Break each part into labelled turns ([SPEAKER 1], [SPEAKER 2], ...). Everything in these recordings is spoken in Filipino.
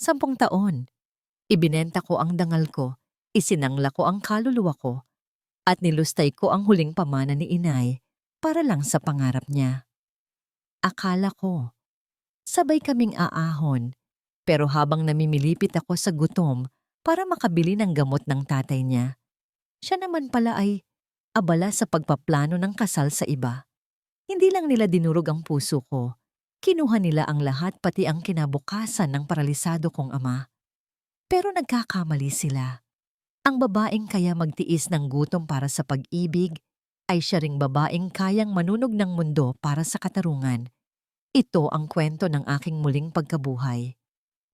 [SPEAKER 1] 10 taon. Ibinenta ko ang dangal ko, isinangla ko ang kaluluwa ko, at nilustay ko ang huling pamana ni inay para lang sa pangarap niya. Akala ko, sabay kaming aahon, pero habang namimilipit ako sa gutom para makabili ng gamot ng tatay niya, siya naman pala ay abala sa pagpaplano ng kasal sa iba. Hindi lang nila dinurog ang puso ko, kinuha nila ang lahat pati ang kinabukasan ng paralisado kong ama. Pero nagkakamali sila. Ang babaeng kaya magtiis ng gutom para sa pag-ibig ay siya ring babaeng kayang manunog ng mundo para sa katarungan. Ito ang kwento ng aking muling pagkabuhay.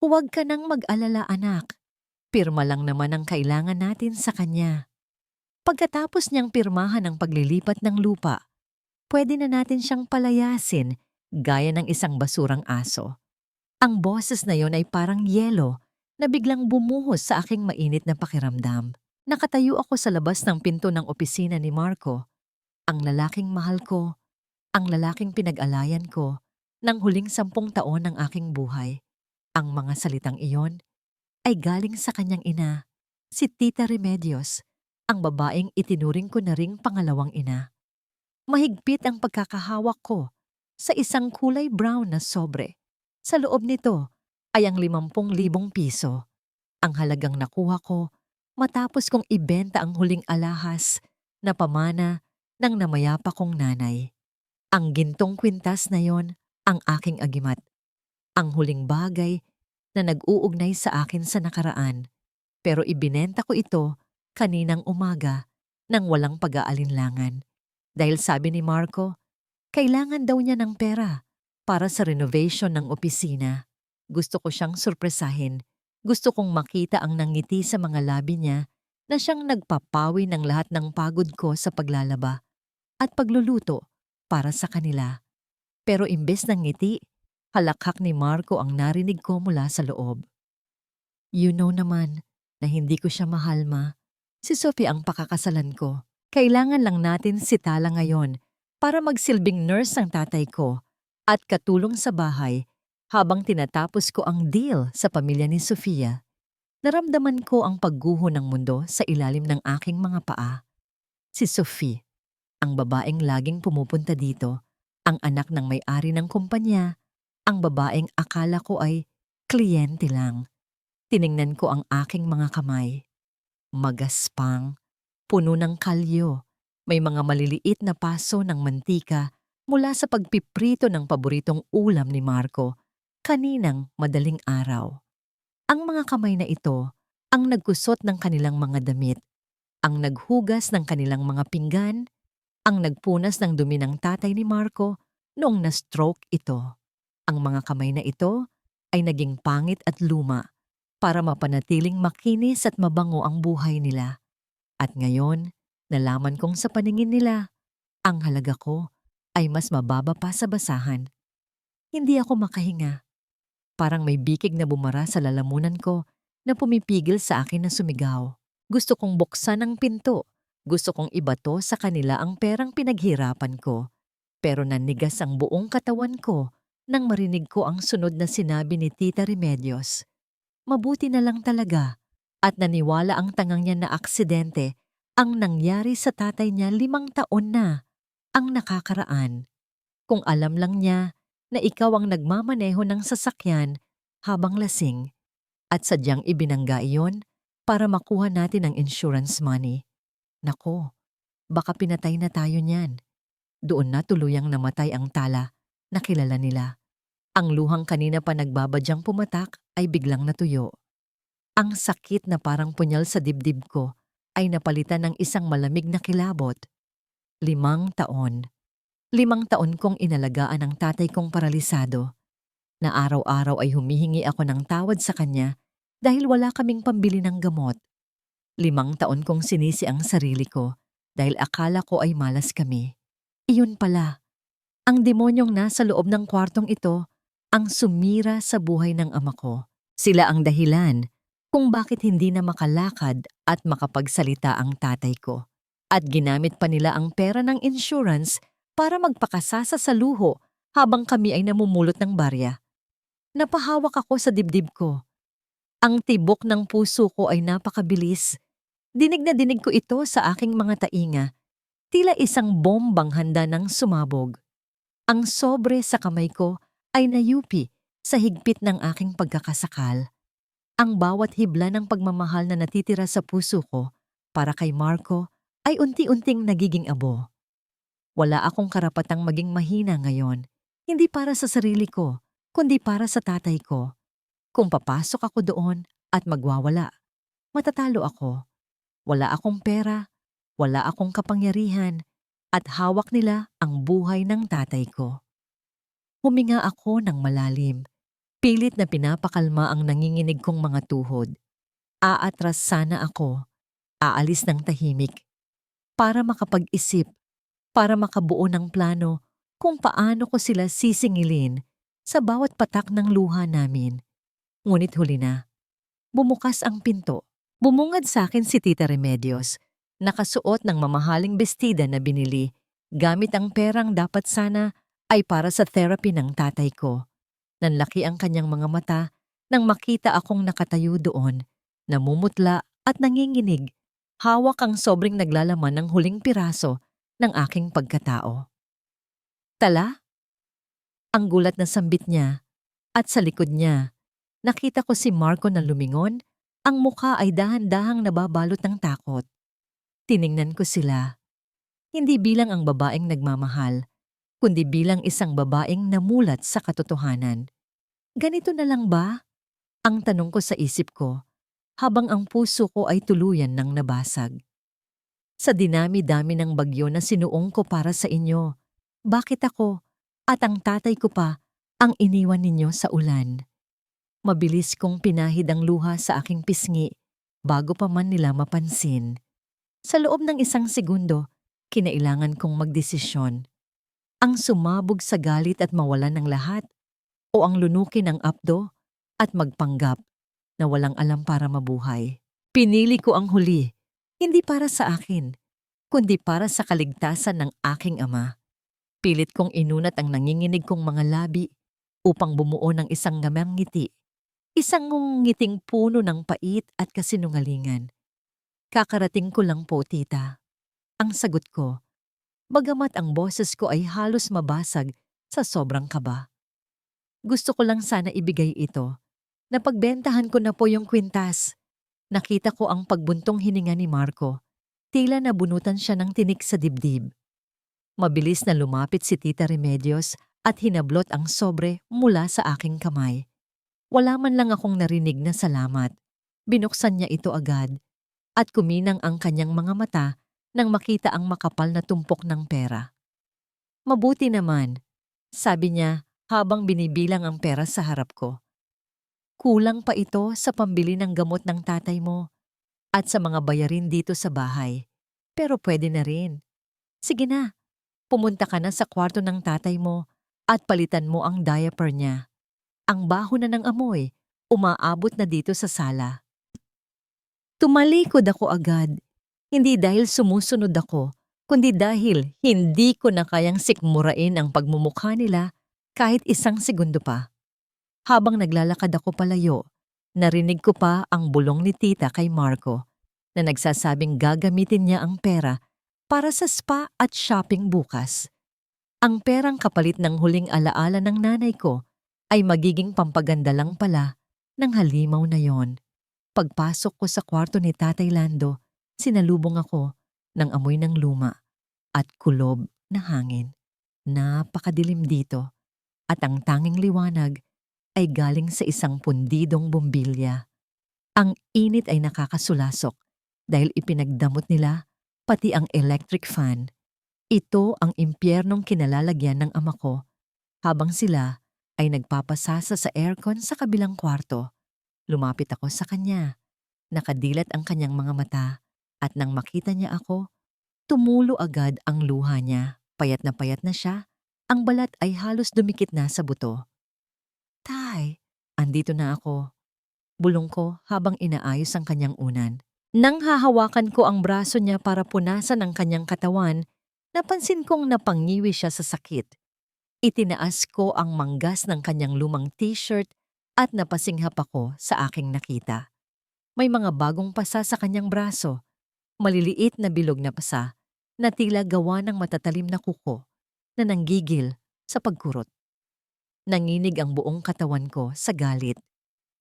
[SPEAKER 1] Huwag ka nang mag-alala, anak. Pirma lang naman ang kailangan natin sa kanya. Pagkatapos niyang pirmahan ang paglilipat ng lupa, pwede na natin siyang palayasin gaya ng isang basurang aso. Ang boses na yon ay parang yelo na biglang bumuhos sa aking mainit na pakiramdam. Nakatayo ako sa labas ng pinto ng opisina ni Marco, ang lalaking mahal ko, ang lalaking pinag-alayan ko ng huling 10 taon ng aking buhay. Ang mga salitang iyon ay galing sa kanyang ina, si Tita Remedios, ang babaeng itinuring ko na ring pangalawang ina. Mahigpit ang pagkakahawak ko sa isang kulay brown na sobre. Sa loob nito ay ang 50,000 piso. Ang halagang nakuha ko matapos kong ibenta ang huling alahas na pamana ng namayapa kong nanay. Ang gintong kwintas na yon ang aking agimat. Ang huling bagay na nag-uugnay sa akin sa nakaraan. Pero ibinenta ko ito kaninang umaga nang walang pag-aalinlangan. Dahil sabi ni Marco, kailangan daw niya ng pera para sa renovation ng opisina. Gusto ko siyang surpresahin. Gusto kong makita ang nangiti sa mga labi niya na siyang nagpapawi ng lahat ng pagod ko sa paglalaba at pagluluto para sa kanila. Pero imbes ng ngiti, halakhak ni Marco ang narinig ko mula sa loob. You know naman na hindi ko siya mahal, ma. Si Sophie ang pakakasalan ko. Kailangan lang natin si Tala ngayon para magsilbing nurse ang tatay ko at katulong sa bahay habang tinatapos ko ang deal sa pamilya ni Sofia. Naramdaman ko ang pagguho ng mundo sa ilalim ng aking mga paa. Si Sophie, ang babaeng laging pumupunta dito, ang anak ng may-ari ng kumpanya, ang babaeng akala ko ay kliyente lang. Tiningnan ko ang aking mga kamay. Magaspang, puno ng kalyo, may mga maliliit na paso ng mantika mula sa pagpiprito ng paboritong ulam ni Marco kaninang madaling araw. Ang mga kamay na ito ang nagkusot ng kanilang mga damit, ang naghugas ng kanilang mga pinggan, ang nagpunas ng dumi ng tatay ni Marco noong na-stroke ito. Ang mga kamay na ito ay naging pangit at luma para mapanatiling makinis at mabango ang buhay nila. At ngayon, nalaman kong sa paningin nila, ang halaga ko ay mas mababa pa sa basahan. Hindi ako makahinga. Parang may bikig na bumara sa lalamunan ko na pumipigil sa akin na sumigaw. Gusto kong buksan ang pinto. Gusto kong ibato sa kanila ang perang pinaghirapan ko. Pero nanigas ang buong katawan ko nang marinig ko ang sunod na sinabi ni Tita Remedios. Mabuti na lang talaga at naniwala ang tangang niya na aksidente ang nangyari sa tatay niya 5 taon na ang nakakaraan. Kung alam lang niya na ikaw ang nagmamaneho ng sasakyan habang lasing at sadyang ibinangga iyon para makuha natin ang insurance money. Nako, baka pinatay na tayo niyan. Doon na tuluyang namatay ang Tala na kilala nila. Ang luhang kanina pa nagbabadyang pumatak ay biglang natuyo. Ang sakit na parang punyal sa dibdib ko ay napalitan ng isang malamig na kilabot. 5 taon. 5 taon kong inalagaan ang tatay kong paralisado, na araw-araw ay humihingi ako ng tawad sa kanya dahil wala kaming pambili ng gamot. 5 taon kong sinisi ang sarili ko dahil akala ko ay malas kami. Iyon pala, ang demonyong nasa loob ng kwartong ito ang sumira sa buhay ng ama ko. Sila ang dahilan kung bakit hindi na makalakad at makapagsalita ang tatay ko. At ginamit pa nila ang pera ng insurance para magpakasasa sa luho habang kami ay namumulot ng barya. Napahawak ako sa dibdib ko. Ang tibok ng puso ko ay napakabilis. Dinig na dinig ko ito sa aking mga tainga, tila isang bombang handa ng sumabog. Ang sobre sa kamay ko ay nayupi sa higpit ng aking pagkakasakal. Ang bawat hibla ng pagmamahal na natitira sa puso ko para kay Marco ay unti-unting nagiging abo. Wala akong karapatang maging mahina ngayon, hindi para sa sarili ko, kundi para sa tatay ko. Kung papasok ako doon at magwawala, matatalo ako. Wala akong pera, wala akong kapangyarihan, at hawak nila ang buhay ng tatay ko. Huminga ako ng malalim. Pilit na pinapakalma ang nanginginig kong mga tuhod. Aatras sana ako, aalis ng tahimik, para makapag-isip, para makabuo ng plano kung paano ko sila sisingilin sa bawat patak ng luha namin. Ngunit huli na, bumukas ang pinto. Bumungad sa akin si Tita Remedios, nakasuot ng mamahaling bestida na binili, gamit ang perang dapat sana ay para sa therapy ng tatay ko. Nanlaki ang kanyang mga mata nang makita akong nakatayo doon, namumutla at nanginginig, hawak ang sobrang naglalaman ng huling piraso ng aking pagkatao. Tala? Ang gulat na sambit niya, at sa likod niya, nakita ko si Marco na lumingon, ang mukha ay dahan-dahang nababalot ng takot. Tiningnan ko sila, hindi bilang ang babaeng nagmamahal, kundi bilang isang babaeng namulat sa katotohanan. Ganito na lang ba? Ang tanong ko sa isip ko, habang ang puso ko ay tuluyan ng nabasag. Sa dinami-dami ng bagyo na sinuong ko para sa inyo, bakit ako at ang tatay ko pa ang iniwan ninyo sa ulan? Mabilis kong pinahid ang luha sa aking pisngi bago pa man nila mapansin. Sa loob ng 1 segundo, kinailangan kong magdesisyon. Ang sumabog sa galit at mawalan ng lahat, o ang lunukin ang apdo at magpanggap na walang alam para mabuhay. Pinili ko ang huli, hindi para sa akin, kundi para sa kaligtasan ng aking ama. Pilit kong inunat ang nanginginig kong mga labi upang bumuo ng isang ngamang ngiti, isang ngiting puno ng pait at kasinungalingan. Kakarating ko lang po, tita. Ang sagot ko, bagamat ang boses ko ay halos mabasag sa sobrang kaba. Gusto ko lang sana ibigay ito. Napagbentahan ko na po yung kwintas. Nakita ko ang pagbuntong hininga ni Marco. Tila nabunutan siya ng tinik sa dibdib. Mabilis na lumapit si Tita Remedios at hinablot ang sobre mula sa aking kamay. Wala man lang akong narinig na salamat. Binuksan niya ito agad at kuminang ang kanyang mga mata nang makita ang makapal na tumpok ng pera. Mabuti naman, sabi niya habang binibilang ang pera sa harap ko. Kulang pa ito sa pambili ng gamot ng tatay mo at sa mga bayarin dito sa bahay. Pero pwede na rin. Sige na, pumunta ka na sa kwarto ng tatay mo at palitan mo ang diaper niya. Ang baho na ng amoy, umaabot na dito sa sala. Tumalikod ako agad, hindi dahil sumusunod ako, kundi dahil hindi ko na kayang sikmurain ang pagmumukha nila kahit 1 segundo pa. Habang naglalakad ako palayo, narinig ko pa ang bulong ni tita kay Marco na nagsasabing gagamitin niya ang pera para sa spa at shopping bukas. Ang perang kapalit ng huling alaala ng nanay ko ay magiging pampaganda lang pala ng halimaw na yon. Pagpasok ko sa kwarto ni Tatay Lando, sinalubong ako ng amoy ng luma at kulob na hangin. Napakadilim dito at ang tanging liwanag ay galing sa isang pundidong bumbilya. Ang init ay nakakasulasok dahil ipinagdamot nila pati ang electric fan. Ito ang impyernong kinalalagyan ng ama ko habang sila ay nagpapasasa sa aircon sa kabilang kwarto. Lumapit ako sa kanya. Nakadilat ang kanyang mga mata at nang makita niya ako, tumulo agad ang luha niya. Payat na siya, ang balat ay halos dumikit na sa buto. Tay, andito na ako. Bulong ko habang inaayos ang kanyang unan. Nang hahawakan ko ang braso niya para punasan ang kanyang katawan, napansin kong napangiwi siya sa sakit. Itinaas ko ang manggas ng kanyang lumang t-shirt at napasinghap ako sa aking nakita. May mga bagong pasa sa kanyang braso, maliliit na bilog na pasa na tila gawa ng matatalim na kuko na nanggigil sa pagkurot. Nanginig ang buong katawan ko sa galit.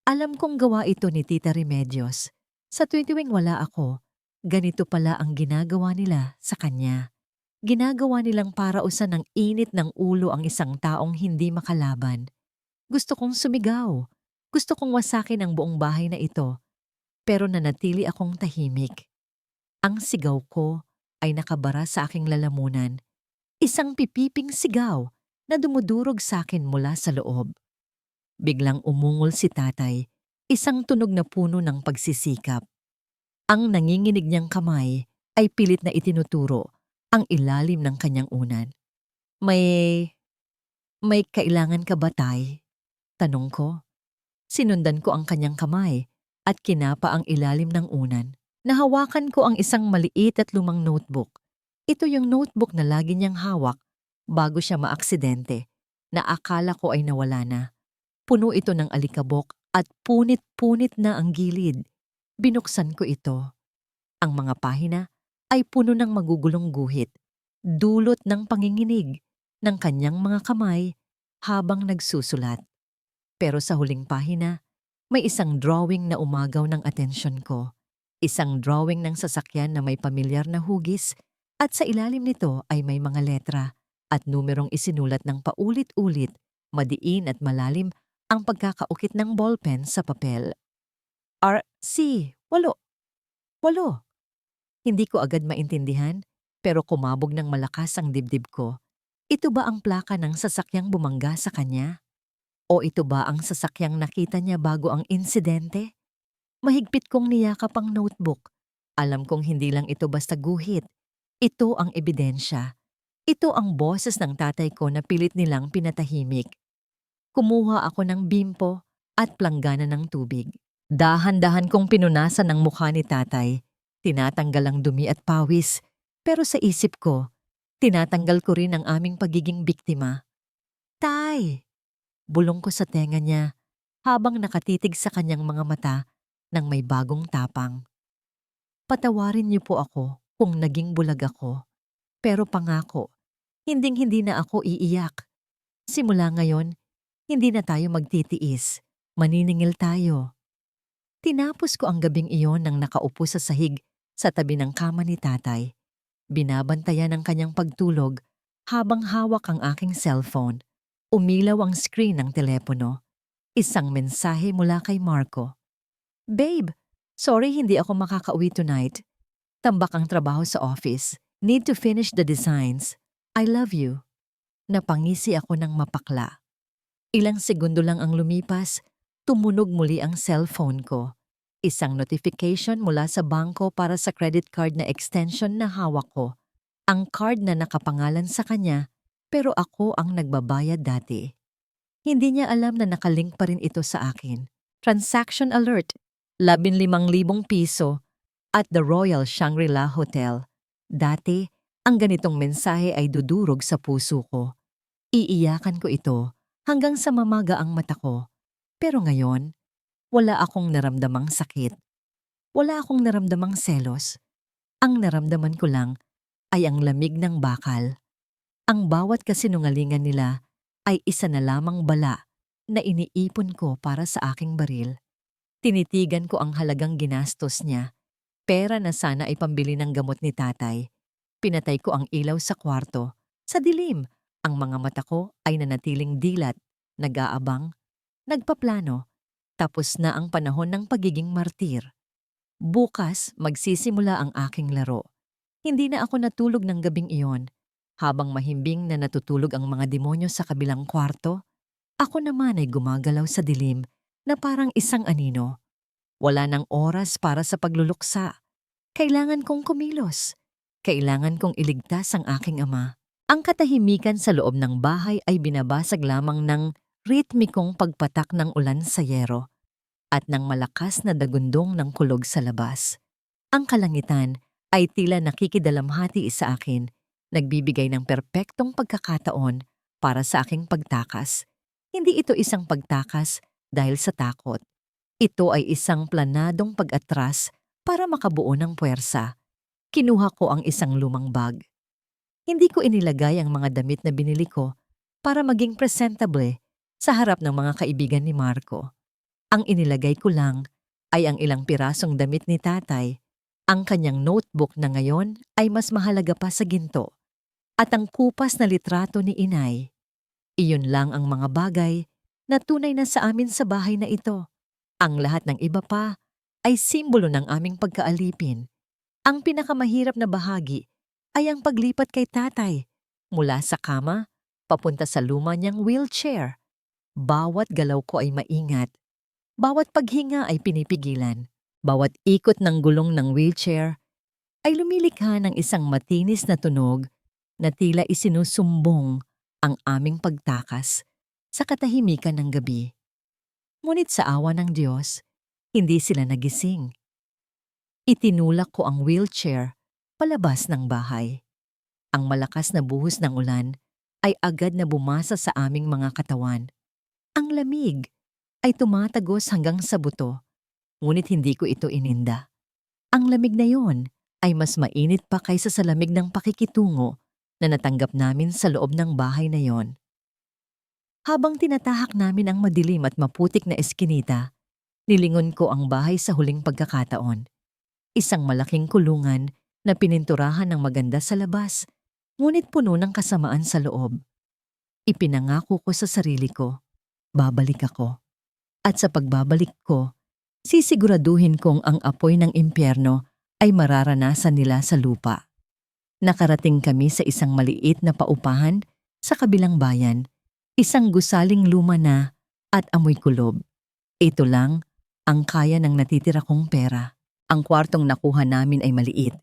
[SPEAKER 1] Alam kong gawa ito ni Tita Remedios. Sa tuwing wala ako, ganito pala ang ginagawa nila sa kanya. Ginagawa nilang parausan ng init ng ulo ang isang taong hindi makalaban. Gusto kong sumigaw. Gusto kong wasakin ang buong bahay na ito. Pero nanatili akong tahimik. Ang sigaw ko ay nakabara sa aking lalamunan. Isang pipiping sigaw na dumudurog sa akin mula sa loob. Biglang umungol si tatay, isang tunog na puno ng pagsisikap. Ang nanginginig niyang kamay ay pilit na itinuturo ang ilalim ng kanyang unan. May kailangan ka ba, tay? Tanong ko. Sinundan ko ang kanyang kamay at kinapa ang ilalim ng unan. Nahawakan ko ang isang maliit at lumang notebook. Ito yung notebook na lagi niyang hawak bago siya maaksidente, na akala ko ay nawala na. Puno ito ng alikabok at punit-punit na ang gilid. Binuksan ko ito. Ang mga pahina ay puno ng magugulong guhit, dulot ng panginginig ng kanyang mga kamay habang nagsusulat. Pero sa huling pahina, may isang drawing na umagaw ng atensyon ko. Isang drawing ng sasakyan na may pamilyar na hugis at sa ilalim nito ay may mga letra at numerong isinulat ng paulit-ulit, madiin at malalim ang pagkakaukit ng ballpen sa papel. RC, 8. Hindi ko agad maintindihan, pero kumabog ng malakas ang dibdib ko. Ito ba ang plaka ng sasakyang bumangga sa kanya? O ito ba ang sasakyang nakita niya bago ang insidente? Mahigpit kong niyakap ang notebook. Alam kong hindi lang ito basta guhit. Ito ang ebidensya. Ito ang boses ng tatay ko na pilit nilang pinatahimik. Kumuha ako ng bimpo at planggana ng tubig. Dahan-dahan kong pinunasan ang mukha ni tatay. Tinatanggal ang dumi at pawis. Pero sa isip ko, tinatanggal ko rin ang aming pagiging biktima. Tay! Bulong ko sa tenga niya habang nakatitig sa kanyang mga mata ng may bagong tapang. Patawarin niyo po ako kung naging bulag ako. Pero pangako, hinding-hindi na ako iiyak. Simula ngayon, hindi na tayo magtitiis. Maniningil tayo. Tinapos ko ang gabing iyon nang nakaupo sa sahig sa tabi ng kama ni tatay. Binabantayan ang kanyang pagtulog habang hawak ang aking cellphone. Umilaw ang screen ng telepono. Isang mensahe mula kay Marco. Babe, sorry hindi ako makakauwi tonight. Tambak ang trabaho sa office. Need to finish the designs. I love you. Napangisi ako ng mapakla. Ilang segundo lang ang lumipas, tumunog muli ang cellphone ko. Isang notification mula sa bangko para sa credit card na extension na hawak ko. Ang card na nakapangalan sa kanya, pero ako ang nagbabayad dati. Hindi niya alam na nakalink pa rin ito sa akin. Transaction alert, 15,000 piso at the Royal Shangri-La Hotel. Dati, ang ganitong mensahe ay dudurog sa puso ko. Iiyakan ko ito hanggang sa mamaga ang mata ko. Pero ngayon, wala akong naramdamang sakit. Wala akong naramdamang selos. Ang naramdaman ko lang ay ang lamig ng bakal. Ang bawat kasinungalingan nila ay isa na lamang bala na iniipon ko para sa aking baril. Tinitigan ko ang halagang ginastos niya, pera na sana ay pambili ng gamot ni tatay. Pinatay ko ang ilaw sa kwarto. Sa dilim, ang mga mata ko ay nanatiling dilat, nag-aabang, nagpaplano. Tapos na ang panahon ng pagiging martir. Bukas, magsisimula ang aking laro. Hindi na ako natulog ng gabing iyon. Habang mahimbing na natutulog ang mga demonyo sa kabilang kwarto, ako naman ay gumagalaw sa dilim na parang isang anino. Wala nang oras para sa pagluluksa. Kailangan kong kumilos. Kailangan kong iligtas ang aking ama. Ang katahimikan sa loob ng bahay ay binabasag lamang ng ritmikong pagpatak ng ulan sa yero at ng malakas na dagundong ng kulog sa labas. Ang kalangitan ay tila nakikidalamhati sa akin, nagbibigay ng perpektong pagkakataon para sa aking pagtakas. Hindi ito isang pagtakas dahil sa takot. Ito ay isang planadong pag-atras para makabuo ng puwersa. Kinuha ko ang isang lumang bag. Hindi ko inilagay ang mga damit na binili ko para maging presentable sa harap ng mga kaibigan ni Marco. Ang inilagay ko lang ay ang ilang pirasong damit ni tatay, ang kanyang notebook na ngayon ay mas mahalaga pa sa ginto, at ang kupas na litrato ni inay. Iyon lang ang mga bagay na tunay na sa amin sa bahay na ito. Ang lahat ng iba pa ay simbolo ng aming pagkaalipin. Ang pinakamahirap na bahagi ay ang paglipat kay tatay mula sa kama papunta sa luma niyang wheelchair. Bawat galaw ko ay maingat. Bawat paghinga ay pinipigilan. Bawat ikot ng gulong ng wheelchair ay lumilikha ng isang matinis na tunog na tila isinusumbong ang aming pagtakas sa katahimikan ng gabi. Ngunit sa awa ng Diyos, hindi sila nagising. Itinulak ko ang wheelchair palabas ng bahay. Ang malakas na buhos ng ulan ay agad na bumasa sa aming mga katawan. Ang lamig ay tumatagos hanggang sa buto, ngunit hindi ko ito ininda. Ang lamig na yon ay mas mainit pa kaysa sa lamig ng pakikitungo na natanggap namin sa loob ng bahay na yon. Habang tinatahak namin ang madilim at maputik na eskinita, nilingon ko ang bahay sa huling pagkakataon. Isang malaking kulungan na pininturahan ng maganda sa labas, ngunit puno ng kasamaan sa loob. Ipinangako ko sa sarili ko, babalik ako. At sa pagbabalik ko, sisiguraduhin kong ang apoy ng impyerno ay mararanasan nila sa lupa. Nakarating kami sa isang maliit na paupahan sa kabilang bayan, isang gusaling luma na at amoy kulob. Ito lang ang kaya ng natitira kong pera. Ang kwartong nakuha namin ay maliit.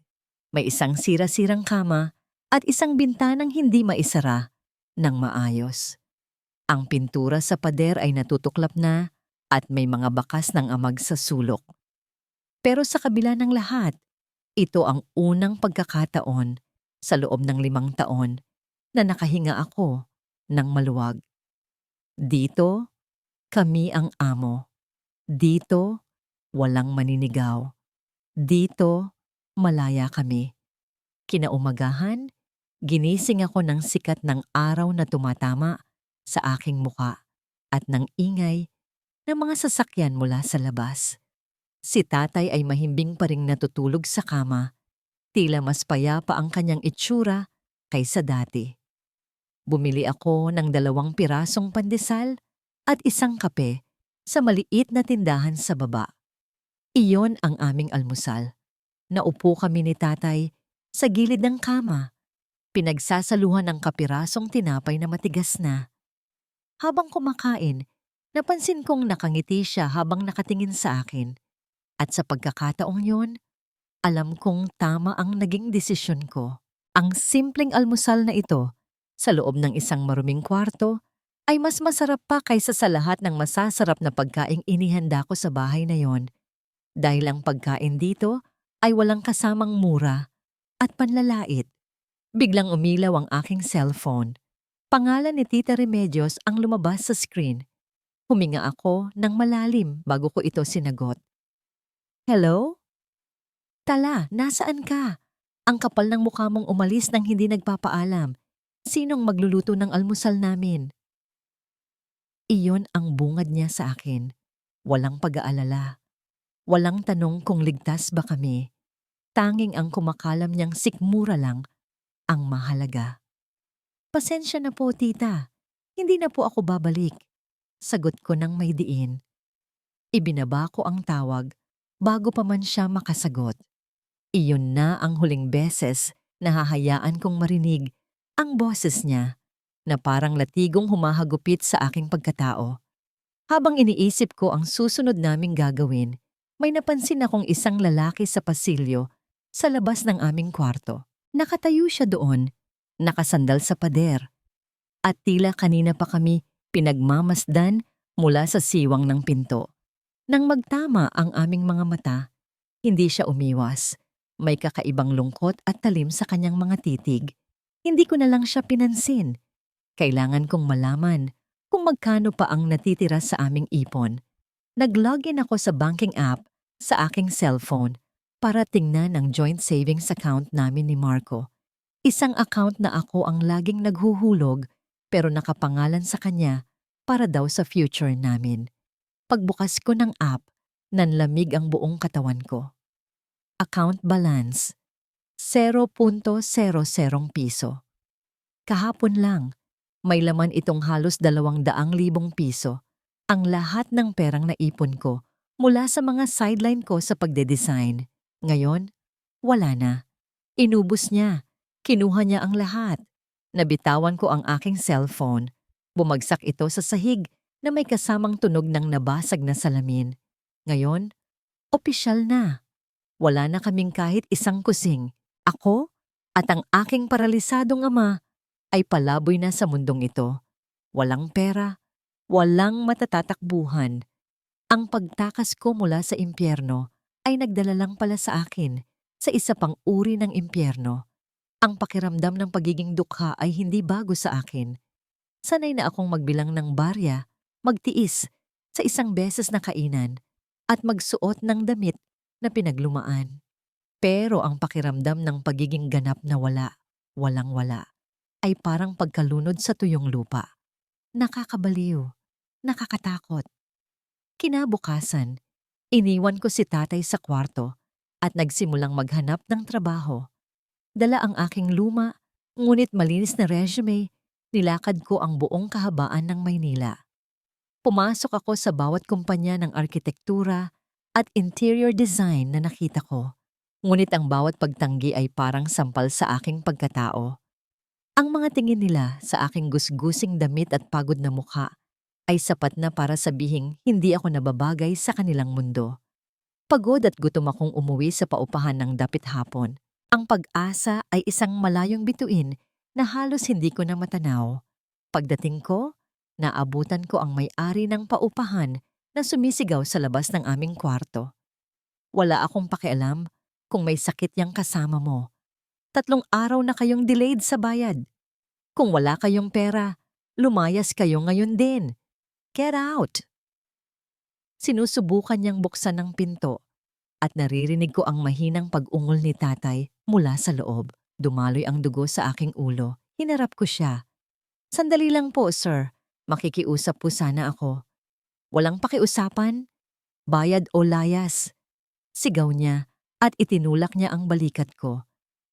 [SPEAKER 1] May isang sira-sirang kama at isang bintanang hindi maisara ng maayos. Ang pintura sa pader ay natutuklap na at may mga bakas ng amag sa sulok. Pero sa kabila ng lahat, ito ang unang pagkakataon sa loob ng 5 taon na nakahinga ako ng maluwag. Dito, kami ang amo. Dito, walang maninigaw. Dito, malaya kami. Kinaumagahan, ginising ako ng sikat ng araw na tumatama sa aking muka at ng ingay ng mga sasakyan mula sa labas. Si tatay ay mahimbing pa ring natutulog sa kama. Tila mas payapa ang kanyang itsura kaysa dati. Bumili ako ng 2 pirasong pandesal at isang kape sa maliit na tindahan sa baba. Iyon ang aming almusal. Naupo kami ni tatay sa gilid ng kama, pinagsasaluhan ng kapirasong tinapay na matigas na. Habang kumakain, napansin kong nakangiti siya habang nakatingin sa akin. At sa pagkakataong yon, alam kong tama ang naging desisyon ko. Ang simpleng almusal na ito, sa loob ng isang maruming kwarto, ay mas masarap pa kaysa sa lahat ng masasarap na pagkaing inihanda ko sa bahay na yon. Dahil ang pagkain dito ay walang kasamang mura at panlalait. Biglang umilaw ang aking cellphone. Pangalan ni Tita Remedios ang lumabas sa screen. Huminga ako ng malalim bago ko ito sinagot. Hello? Tala, nasaan ka? Ang kapal ng mukha mong umalis nang hindi nagpapaalam. Sinong magluluto ng almusal namin? Iyon ang bungad niya sa akin. Walang pag-aalala. Walang tanong kung ligtas ba kami. Tanging ang kumakalam niyang sikmura lang ang mahalaga. Pasensya na po, tita. Hindi na po ako babalik. Sagot ko ng may diin. Ibinaba ko ang tawag bago pa man siya makasagot. Iyon na ang huling beses na hahayaan kong marinig ang boses niya na parang latigong humahagupit sa aking pagkatao. Habang iniisip ko ang susunod naming gagawin, may napansin akong isang lalaki sa pasilyo sa labas ng aming kwarto. Nakatayo siya doon, nakasandal sa pader. At tila kanina pa kami pinagmamasdan mula sa siwang ng pinto. Nang magtama ang aming mga mata, hindi siya umiwas. May kakaibang lungkot at talim sa kanyang mga titig. Hindi ko na lang siya pinansin. Kailangan kong malaman kung magkano pa ang natitira sa aming ipon. Nag-login ako sa banking app sa aking cellphone para tingnan ang joint savings account namin ni Marco. Isang account na ako ang laging naghuhulog pero nakapangalan sa kanya para daw sa future namin. Pagbukas ko ng app, nanlamig ang buong katawan ko. Account balance, 0.00 piso. Kahapon lang, may laman itong halos 200,000 piso. Ang lahat ng perang naipon ko mula sa mga sideline ko sa pagde-design. Ngayon, wala na. Inubos niya. Kinuha niya ang lahat. Nabitawan ko ang aking cellphone. Bumagsak ito sa sahig na may kasamang tunog ng nabasag na salamin. Ngayon, opisyal na. Wala na kaming kahit isang kusing. Ako at ang aking paralisadong ama ay palaboy na sa mundong ito. Walang pera, walang matatatakbuhan. Ang pagtakas ko mula sa impyerno ay nagdala lang pala sa akin sa isa pang uri ng impyerno. Ang pakiramdam ng pagiging dukha ay hindi bago sa akin. Sanay na akong magbilang ng barya, magtiis sa isang beses na kainan at magsuot ng damit na pinaglumaan. Pero ang pakiramdam ng pagiging ganap na walang-wala, ay parang pagkalunod sa tuyong lupa. Nakakabaliw, nakakatakot. Kinabukasan, iniwan ko si tatay sa kwarto at nagsimulang maghanap ng trabaho. Dala ang aking luma, ngunit malinis na resume, nilakad ko ang buong kahabaan ng Maynila. Pumasok ako sa bawat kumpanya ng arkitektura at interior design na nakita ko. Ngunit ang bawat pagtanggi ay parang sampal sa aking pagkatao. Ang mga tingin nila sa aking gusgusing damit at pagod na mukha ay sapat na para sabihing hindi ako nababagay sa kanilang mundo. Pagod at gutom akong umuwi sa paupahan ng dapit hapon. Ang pag-asa ay isang malayong bituin na halos hindi ko na matanaw. Pagdating ko, naabutan ko ang may-ari ng paupahan na sumisigaw sa labas ng aming kwarto. Wala akong pakialam kung may sakit yang kasama mo. 3 araw na kayong delayed sa bayad. Kung wala kayong pera, lumayas kayo ngayon din. Get out! Sinusubukan niyang buksan ng pinto at naririnig ko ang mahinang pag-ungol ni tatay mula sa loob. Dumaloy ang dugo sa aking ulo. Hinarap ko siya. Sandali lang po, sir. Makikiusap po sana ako. Walang pakiusapan. Bayad o layas. Sigaw niya at itinulak niya ang balikat ko.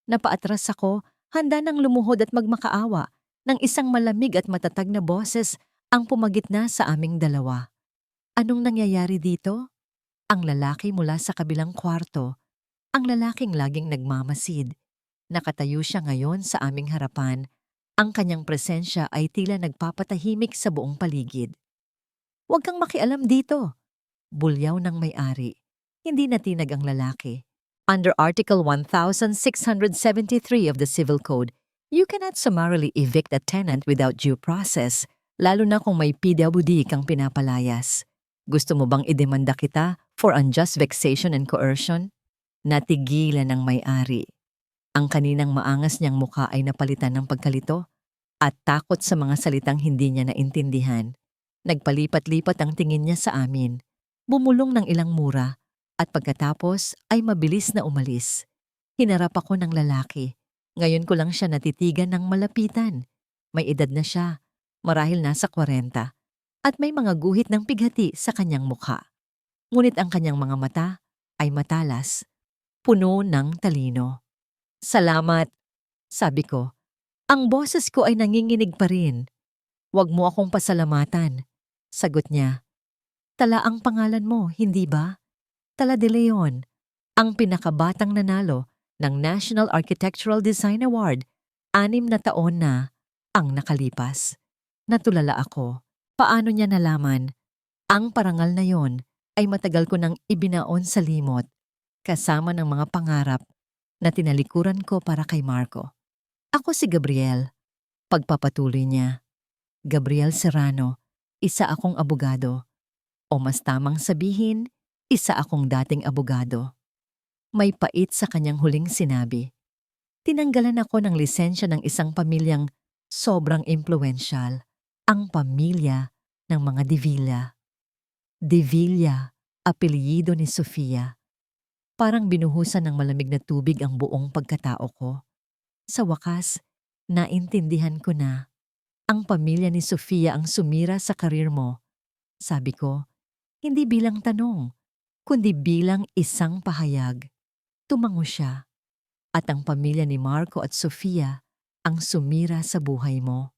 [SPEAKER 1] Napaatras ako, handa nang lumuhod at magmakaawa ng isang malamig at matatag na boses ang pumagitna sa aming dalawa. Anong nangyayari dito? Ang lalaki mula sa kabilang kwarto, ang lalaking laging nagmamasid. Nakatayo siya ngayon sa aming harapan. Ang kanyang presensya ay tila nagpapatahimik sa buong paligid. Huwag kang makialam dito. Bulyaw ng may-ari. Hindi natinag ang lalaki. Under Article 1673 of the Civil Code, you cannot summarily evict a tenant without due process, lalo na kung may PWD kang pinapalayas. Gusto mo bang idemanda kita for unjust vexation and coercion? Natigilan ng may-ari. Ang kaninang maangas niyang mukha ay napalitan ng pagkalito at takot sa mga salitang hindi niya naintindihan. Nagpalipat-lipat ang tingin niya sa amin. Bumulong ng ilang mura at pagkatapos ay mabilis na umalis. Hinarap ako ng lalaki. Ngayon ko lang siya natitigan ng malapitan. May edad na siya, marahil nasa 40, at may mga guhit ng pighati sa kanyang mukha. Ngunit ang kanyang mga mata ay matalas, puno ng talino. Salamat, sabi ko. Ang boses ko ay nanginginig pa rin. Huwag mo akong pasalamatan, sagot niya. Tala ang pangalan mo, hindi ba? Tala de Leon, ang pinakabatang nanalo ng National Architectural Design Award, 6 na taon na ang nakalipas. Natulala ako. Paano niya nalaman? Ang parangal na yon ay matagal ko nang ibinaon sa limot, kasama ng mga pangarap na tinalikuran ko para kay Marco. Ako si Gabriel. Pagpapatuloy niya. Gabriel Serrano, isa akong abogado. O mas tamang sabihin, isa akong dating abogado. May pait sa kanyang huling sinabi. Tinanggalan ako ng lisensya ng isang pamilyang sobrang impluwensyal. Ang pamilya ng mga Divilla. Divilla, apelyido ni Sofia. Parang binuhusan ng malamig na tubig ang buong pagkatao ko. Sa wakas, naintindihan ko na. Ang pamilya ni Sofia ang sumira sa karir mo. Sabi ko, hindi bilang tanong, kundi bilang isang pahayag. Tumango siya. At ang pamilya ni Marco at Sofia ang sumira sa buhay mo.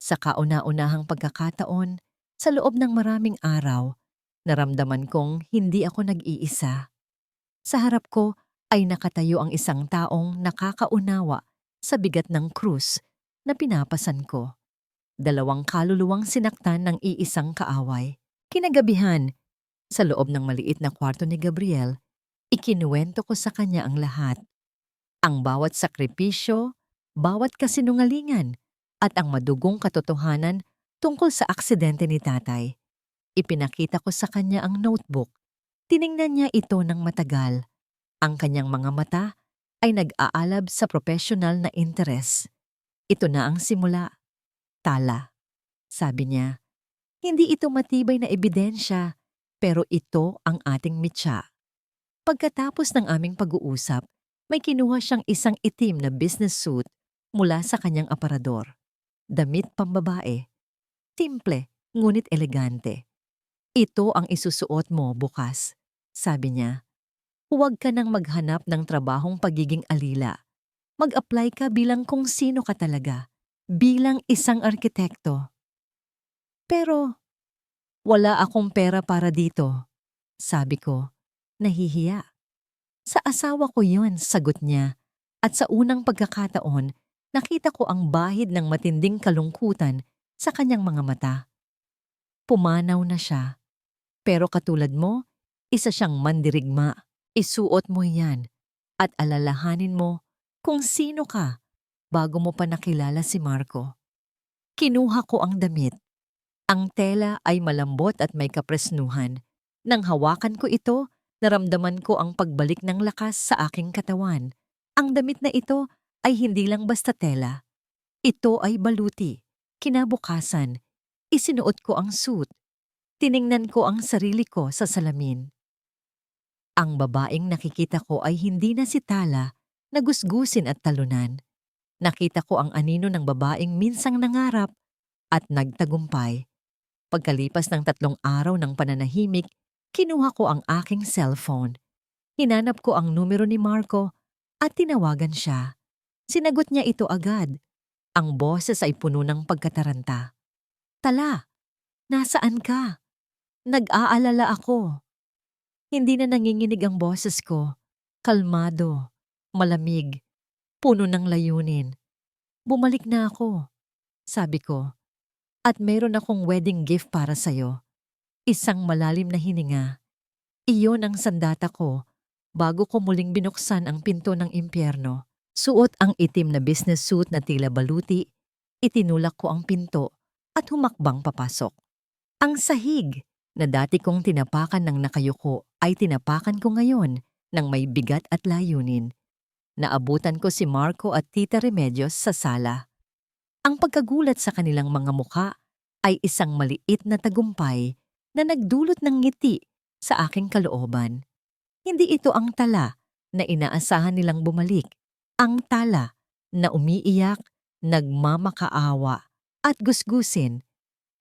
[SPEAKER 1] Sa kauna-unahang pagkakataon, sa loob ng maraming araw, naramdaman kong hindi ako nag-iisa. Sa harap ko ay nakatayo ang isang taong nakakaunawa sa bigat ng krus na pinapasan ko. Dalawang kaluluwang sinaktan ng iisang kaaway. Kinagabihan, sa loob ng maliit na kwarto ni Gabriel, ikinuwento ko sa kanya ang lahat. Ang bawat sakripisyo, bawat kasinungalingan, at ang madugong katotohanan tungkol sa aksidente ni tatay. Ipinakita ko sa kanya ang notebook. Tiningnan niya ito ng matagal. Ang kanyang mga mata ay nag-aalab sa profesional na interes. Ito na ang simula. Tala. Sabi niya, hindi ito matibay na ebidensya, pero ito ang ating mitya. Pagkatapos ng aming pag-uusap, may kinuha siyang isang itim na business suit mula sa kanyang aparador. Damit pambabae. Simple, ngunit elegante. Ito ang isusuot mo bukas, sabi niya. Huwag ka nang maghanap ng trabahong pagiging alila. Mag-apply ka bilang kung sino ka talaga, bilang isang arkitekto. Pero, wala akong pera para dito, sabi ko, nahihiya. Sa asawa ko yon, sagot niya, at sa unang pagkakataon, nakita ko ang bahid ng matinding kalungkutan sa kanyang mga mata. Pumanaw na siya. Pero katulad mo, isa siyang mandirigma. Isuot mo yan at alalahanin mo kung sino ka bago mo pa nakilala si Marco. Kinuha ko ang damit. Ang tela ay malambot at may kapresnuhan. Nang hawakan ko ito, naramdaman ko ang pagbalik ng lakas sa aking katawan. Ang damit na ito ay hindi lang basta tela. Ito ay baluti. Kinabukasan, isinuot ko ang suit. Tiningnan ko ang sarili ko sa salamin. Ang babaeng nakikita ko ay hindi na si Tala na gusgusin at talunan. Nakita ko ang anino ng babaeng minsang nangarap at nagtagumpay. Pagkalipas ng 3 araw ng pananahimik, kinuha ko ang aking cellphone. Hinanap ko ang numero ni Marco at tinawagan siya. Sinagot niya ito agad. Ang boses ay puno ng pagkataranta. Tala, nasaan ka? Nag-aalala ako. Hindi na nanginginig ang boses ko. Kalmado, malamig, puno ng layunin. Bumalik na ako, sabi ko. At meron akong wedding gift para sa'yo. Isang malalim na hininga. Iyon ang sandata ko bago ko muling binuksan ang pinto ng impyerno. Suot ang itim na business suit na tila baluti. Itinulak ko ang pinto at humakbang papasok. Ang sahig na dati kong tinapakan ng nakayuko ay tinapakan ko ngayon ng may bigat at layunin. Naabutan ko si Marco at Tita Remedios sa sala. Ang pagkagulat sa kanilang mga mukha ay isang maliit na tagumpay na nagdulot ng ngiti sa aking kalooban. Hindi ito ang Tala na inaasahan nilang bumalik. Ang Tala na umiiyak, nagmamakaawa at gusgusin.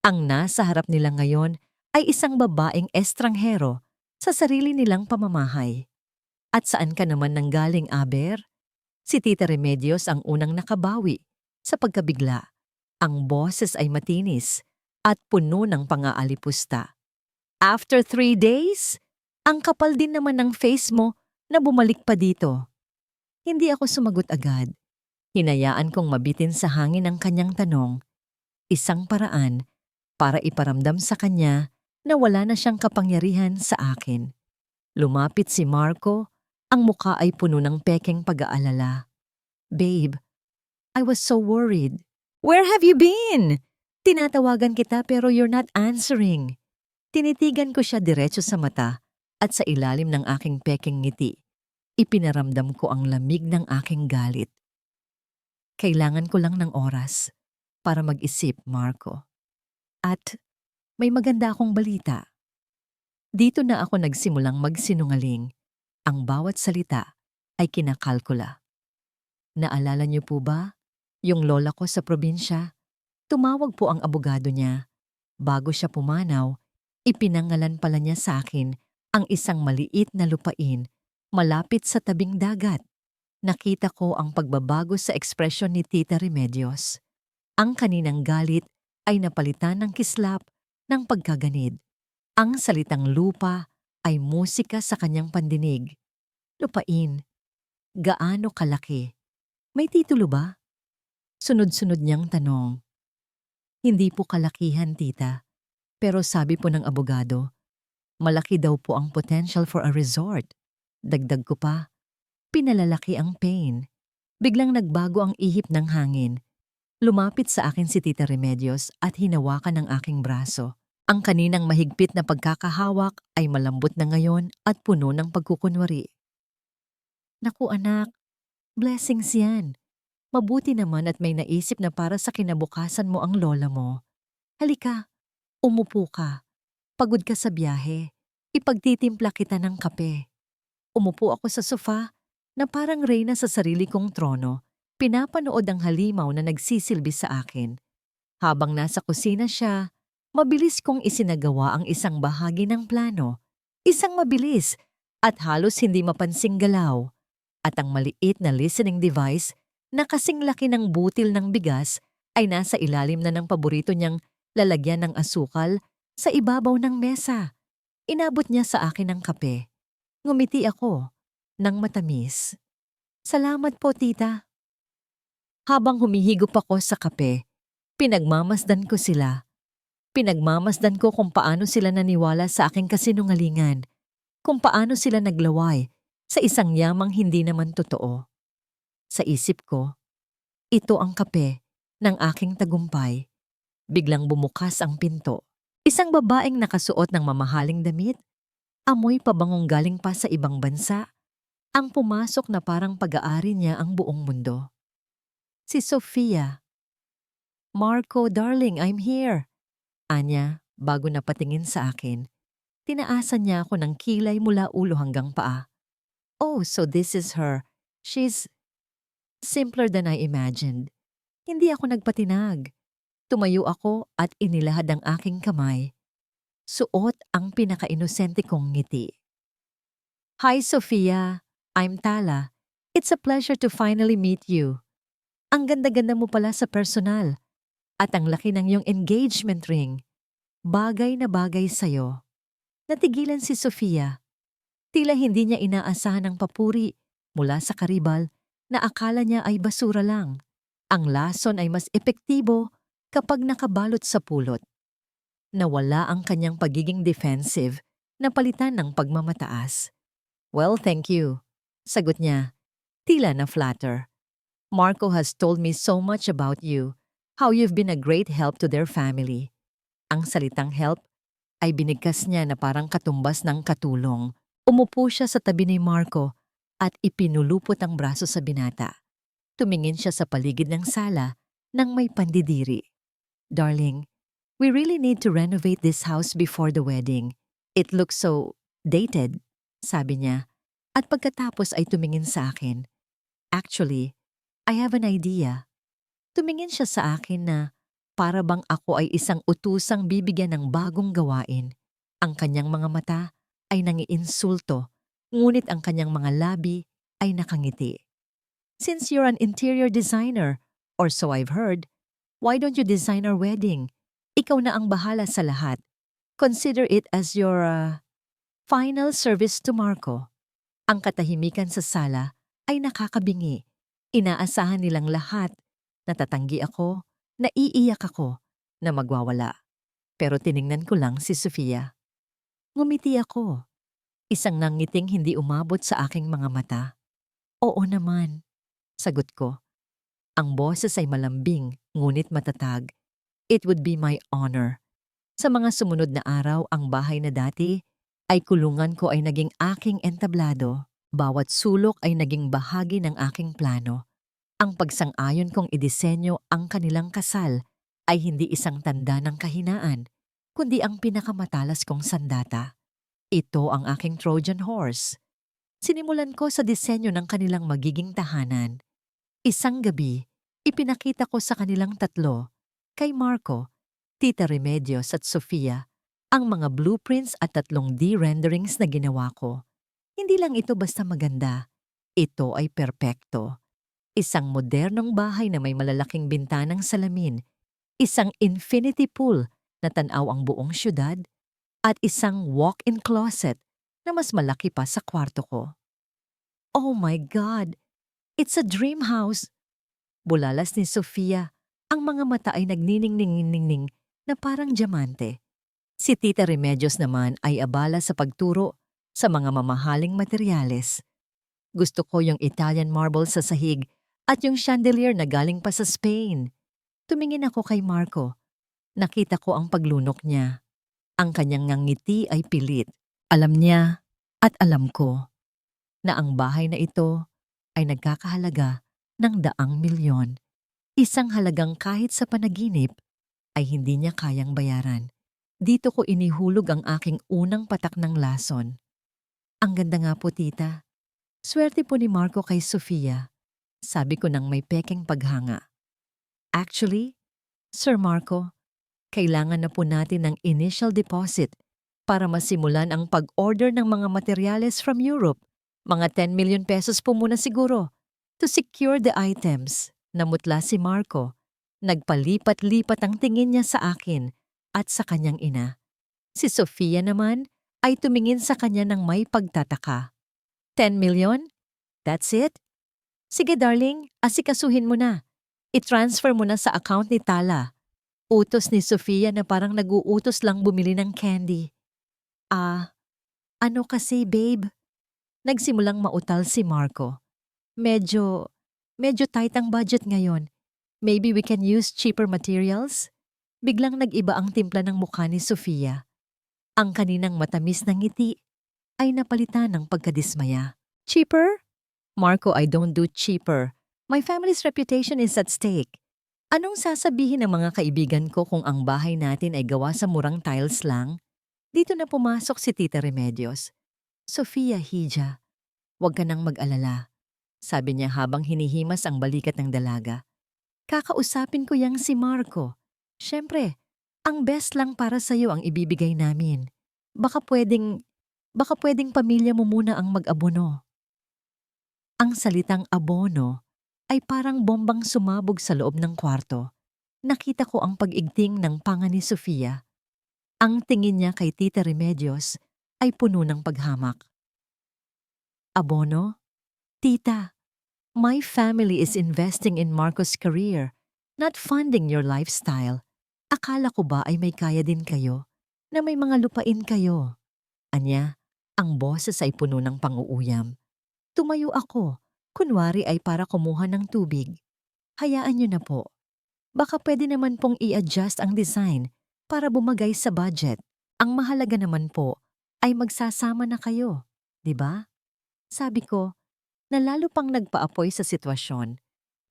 [SPEAKER 1] Ang nasa harap nila ngayon ay isang babaeng estranghero sa sarili nilang pamamahay. At saan ka naman nanggaling, Aber? Si Tita Remedios ang unang nakabawi sa pagkabigla. Ang boses ay matinis at puno ng pang-aalipusta. After 3 days, ang kapal din naman ng face mo na bumalik pa dito. Hindi ako sumagot agad. Hinayaan kong mabitin sa hangin ang kanyang tanong. Isang paraan para iparamdam sa kanya na wala na siyang kapangyarihan sa akin. Lumapit si Marco, ang mukha ay puno ng pekeng pag-aalala. Babe, I was so worried. Where have you been? Tinatawagan kita pero you're not answering. Tinitigan ko siya diretso sa mata at sa ilalim ng aking pekeng ngiti. Ipinaramdam ko ang lamig ng aking galit. Kailangan ko lang ng oras para mag-isip, Marco. At may maganda akong balita. Dito na ako nagsimulang magsinungaling. Ang bawat salita ay kinakalkula. Naalala niyo po ba? Yung lola ko sa probinsya, tumawag po ang abogado niya. Bago siya pumanaw, ipinangalan pala niya sa akin ang isang maliit na lupain malapit sa tabing dagat. Nakita ko ang pagbabago sa ekspresyon ni Tita Remedios. Ang kaninang galit ay napalitan ng kislap ng pagkaganid. Ang salitang lupa ay musika sa kanyang pandinig. Lupain, gaano kalaki? May titulo ba? Sunod-sunod niyang tanong. Hindi po kalakihan, tita. Pero sabi po ng abogado, malaki daw po ang potential for a resort. Dagdag ko pa, pinalalaki ang pain. Biglang nagbago ang ihip ng hangin. Lumapit sa akin si Tita Remedios at hinawakan ang aking braso. Ang kaninang mahigpit na pagkakahawak ay malambot na ngayon at puno ng pagkukunwari. Naku anak, blessings yan. Mabuti naman at may naisip na para sa kinabukasan mo ang lola mo. Halika, umupo ka. Pagod ka sa biyahe. Ipagtitimpla kita ng kape. Umupo ako sa sofa na parang reyna sa sarili kong trono. Pinapanood ang halimaw na nagsisilbi sa akin. Habang nasa kusina siya, mabilis kong isinagawa ang isang bahagi ng plano. Isang mabilis at halos hindi mapansing galaw. At ang maliit na listening device na kasing laki ng butil ng bigas ay nasa ilalim na ng paborito niyang lalagyan ng asukal sa ibabaw ng mesa. Inabot niya sa akin ang kape. Ngumiti ako ng matamis. Salamat po, tita. Habang humihigop ako sa kape, pinagmamasdan ko sila. Pinagmamasdan ko kung paano sila naniwala sa aking kasinungalingan, kung paano sila naglaway sa isang yamang hindi naman totoo. Sa isip ko, ito ang kape ng aking tagumpay. Biglang bumukas ang pinto. Isang babaeng nakasuot ng mamahaling damit, amoy pabangong galing pa sa ibang bansa, ang pumasok na parang pag-aari niya ang buong mundo. Si Sofia. Marco, darling, I'm here. Anya, bago napatingin sa akin, tinaasan niya ako ng kilay mula ulo hanggang paa. Oh, so this is her. She's simpler than I imagined. Hindi ako nagpatinag. Tumayo ako at inilahad ang aking kamay. Suot ang pinaka-inosente kong ngiti. Hi, Sofia. I'm Tala. It's a pleasure to finally meet you. Ang ganda-ganda mo pala sa personal. At ang laki ng iyong engagement ring. Bagay na bagay sa'yo. Natigilan si Sofia. Tila hindi niya inaasahan ang papuri mula sa karibal na akala niya ay basura lang. Ang lason ay mas epektibo kapag nakabalot sa pulot. Nawala ang kanyang pagiging defensive na palitan ng pagmamataas. Well, thank you. Sagot niya. Tila na flatter. Marco has told me so much about you, how you've been a great help to their family. Ang salitang help ay binigkas niya na parang katumbas ng katulong. Umupo siya sa tabi ni Marco at ipinulupot ang braso sa binata. Tumingin siya sa paligid ng sala nang may pandidiri. Darling, we really need to renovate this house before the wedding. It looks so dated, sabi niya. At pagkatapos ay tumingin sa akin. Actually, I have an idea. Tumingin siya sa akin na para bang ako ay isang utusang bibigyan ng bagong gawain. Ang kanyang mga mata ay nangiinsulto, ngunit ang kanyang mga labi ay nakangiti. Since you're an interior designer, or so I've heard, why don't you design our wedding? Ikaw na ang bahala sa lahat. Consider it as your final service to Marco. Ang katahimikan sa sala ay nakakabingi. Inaasahan nilang lahat. Natatanggi ako, naiiyak ako, na magwawala. Pero tiningnan ko lang si Sofia. Ngumiti ako. Isang nangiting hindi umabot sa aking mga mata. Oo naman, sagot ko. Ang boses ay malambing, ngunit matatag. It would be my honor. Sa mga sumunod na araw, ang bahay na dati ay kulungan ko ay naging aking entablado. Bawat sulok ay naging bahagi ng aking plano. Ang pagsang-ayon kong idisenyo ang kanilang kasal ay hindi isang tanda ng kahinaan, kundi ang pinakamatalas kong sandata. Ito ang aking Trojan horse. Sinimulan ko sa disenyo ng kanilang magiging tahanan. Isang gabi, ipinakita ko sa kanilang tatlo, kay Marco, Tita Remedios at Sofia, ang mga blueprints at 3D renderings na ginawa ko. Hindi lang ito basta maganda. Ito ay perpekto. Isang modernong bahay na may malalaking bintanang salamin, isang infinity pool na tanaw ang buong syudad, at isang walk-in closet na mas malaki pa sa kwarto ko. Oh my God! It's a dream house! Bulalas ni Sofia, ang mga mata ay nagniningning-ningning na parang diamante. Si Tita Remedios naman ay abala sa pagturo sa mga mamahaling materyales. Gusto ko yung Italian marble sa sahig at yung chandelier na galing pa sa Spain. Tumingin ako kay Marco. Nakita ko ang paglunok niya. Ang kanyang ngiti ay pilit. Alam niya at alam ko na ang bahay na ito ay nagkakahalaga ng 100,000,000. Isang halagang kahit sa panaginip ay hindi niya kayang bayaran. Dito ko inihulog ang aking unang patak ng lason. Ang ganda nga po, tita. Swerte po ni Marco kay Sofia. Sabi ko nang may pekeng paghanga. Actually, Sir Marco, kailangan na po natin ng initial deposit para masimulan ang pag-order ng mga materyales from Europe. Mga 10 million pesos po muna siguro to secure the items. Namutla si Marco. Nagpalipat-lipat ang tingin niya sa akin at sa kanyang ina. Si Sofia naman ay tumingin sa kanya ng may pagtataka. 10 million? That's it? Sige darling, asikasuhin mo na. I-transfer mo na sa account ni Tala. Utos ni Sofia na parang nag-uutos lang bumili ng candy. Ano kasi babe? Nagsimulang mautal si Marco. Medyo tight ang budget ngayon. Maybe we can use cheaper materials? Biglang nag-iba ang timpla ng mukha ni Sofia. Ang kaninang matamis na ngiti ay napalitan ng pagkadismaya. Cheaper? Marco, I don't do cheaper. My family's reputation is at stake. Anong sasabihin ng mga kaibigan ko kung ang bahay natin ay gawa sa murang tiles lang? Dito na pumasok si Tita Remedios. Sofia, hija, huwag ka nang mag-alala. Sabi niya habang hinihimas ang balikat ng dalaga. Kakausapin ko yang si Marco. Siyempre, ang best lang para sa'yo ang ibibigay namin. Baka pwedeng pamilya mo muna ang mag-abono. Ang salitang abono ay parang bombang sumabog sa loob ng kwarto. Nakita ko ang pag-igting ng panga ni Sofia. Ang tingin niya kay Tita Remedios ay puno ng paghamak. Abono? Tita, my family is investing in Marco's career, not funding your lifestyle. Akala ko ba ay may kaya din kayo, na may mga lupain kayo? Anya, ang boses ay puno ng pang-uuyam. Tumayo ako, kunwari ay para kumuha ng tubig. Hayaan niyo na po. Baka pwede naman pong i-adjust ang design para bumagay sa budget. Ang mahalaga naman po ay magsasama na kayo, di ba? Sabi ko, na lalo pang nagpaapoy sa sitwasyon.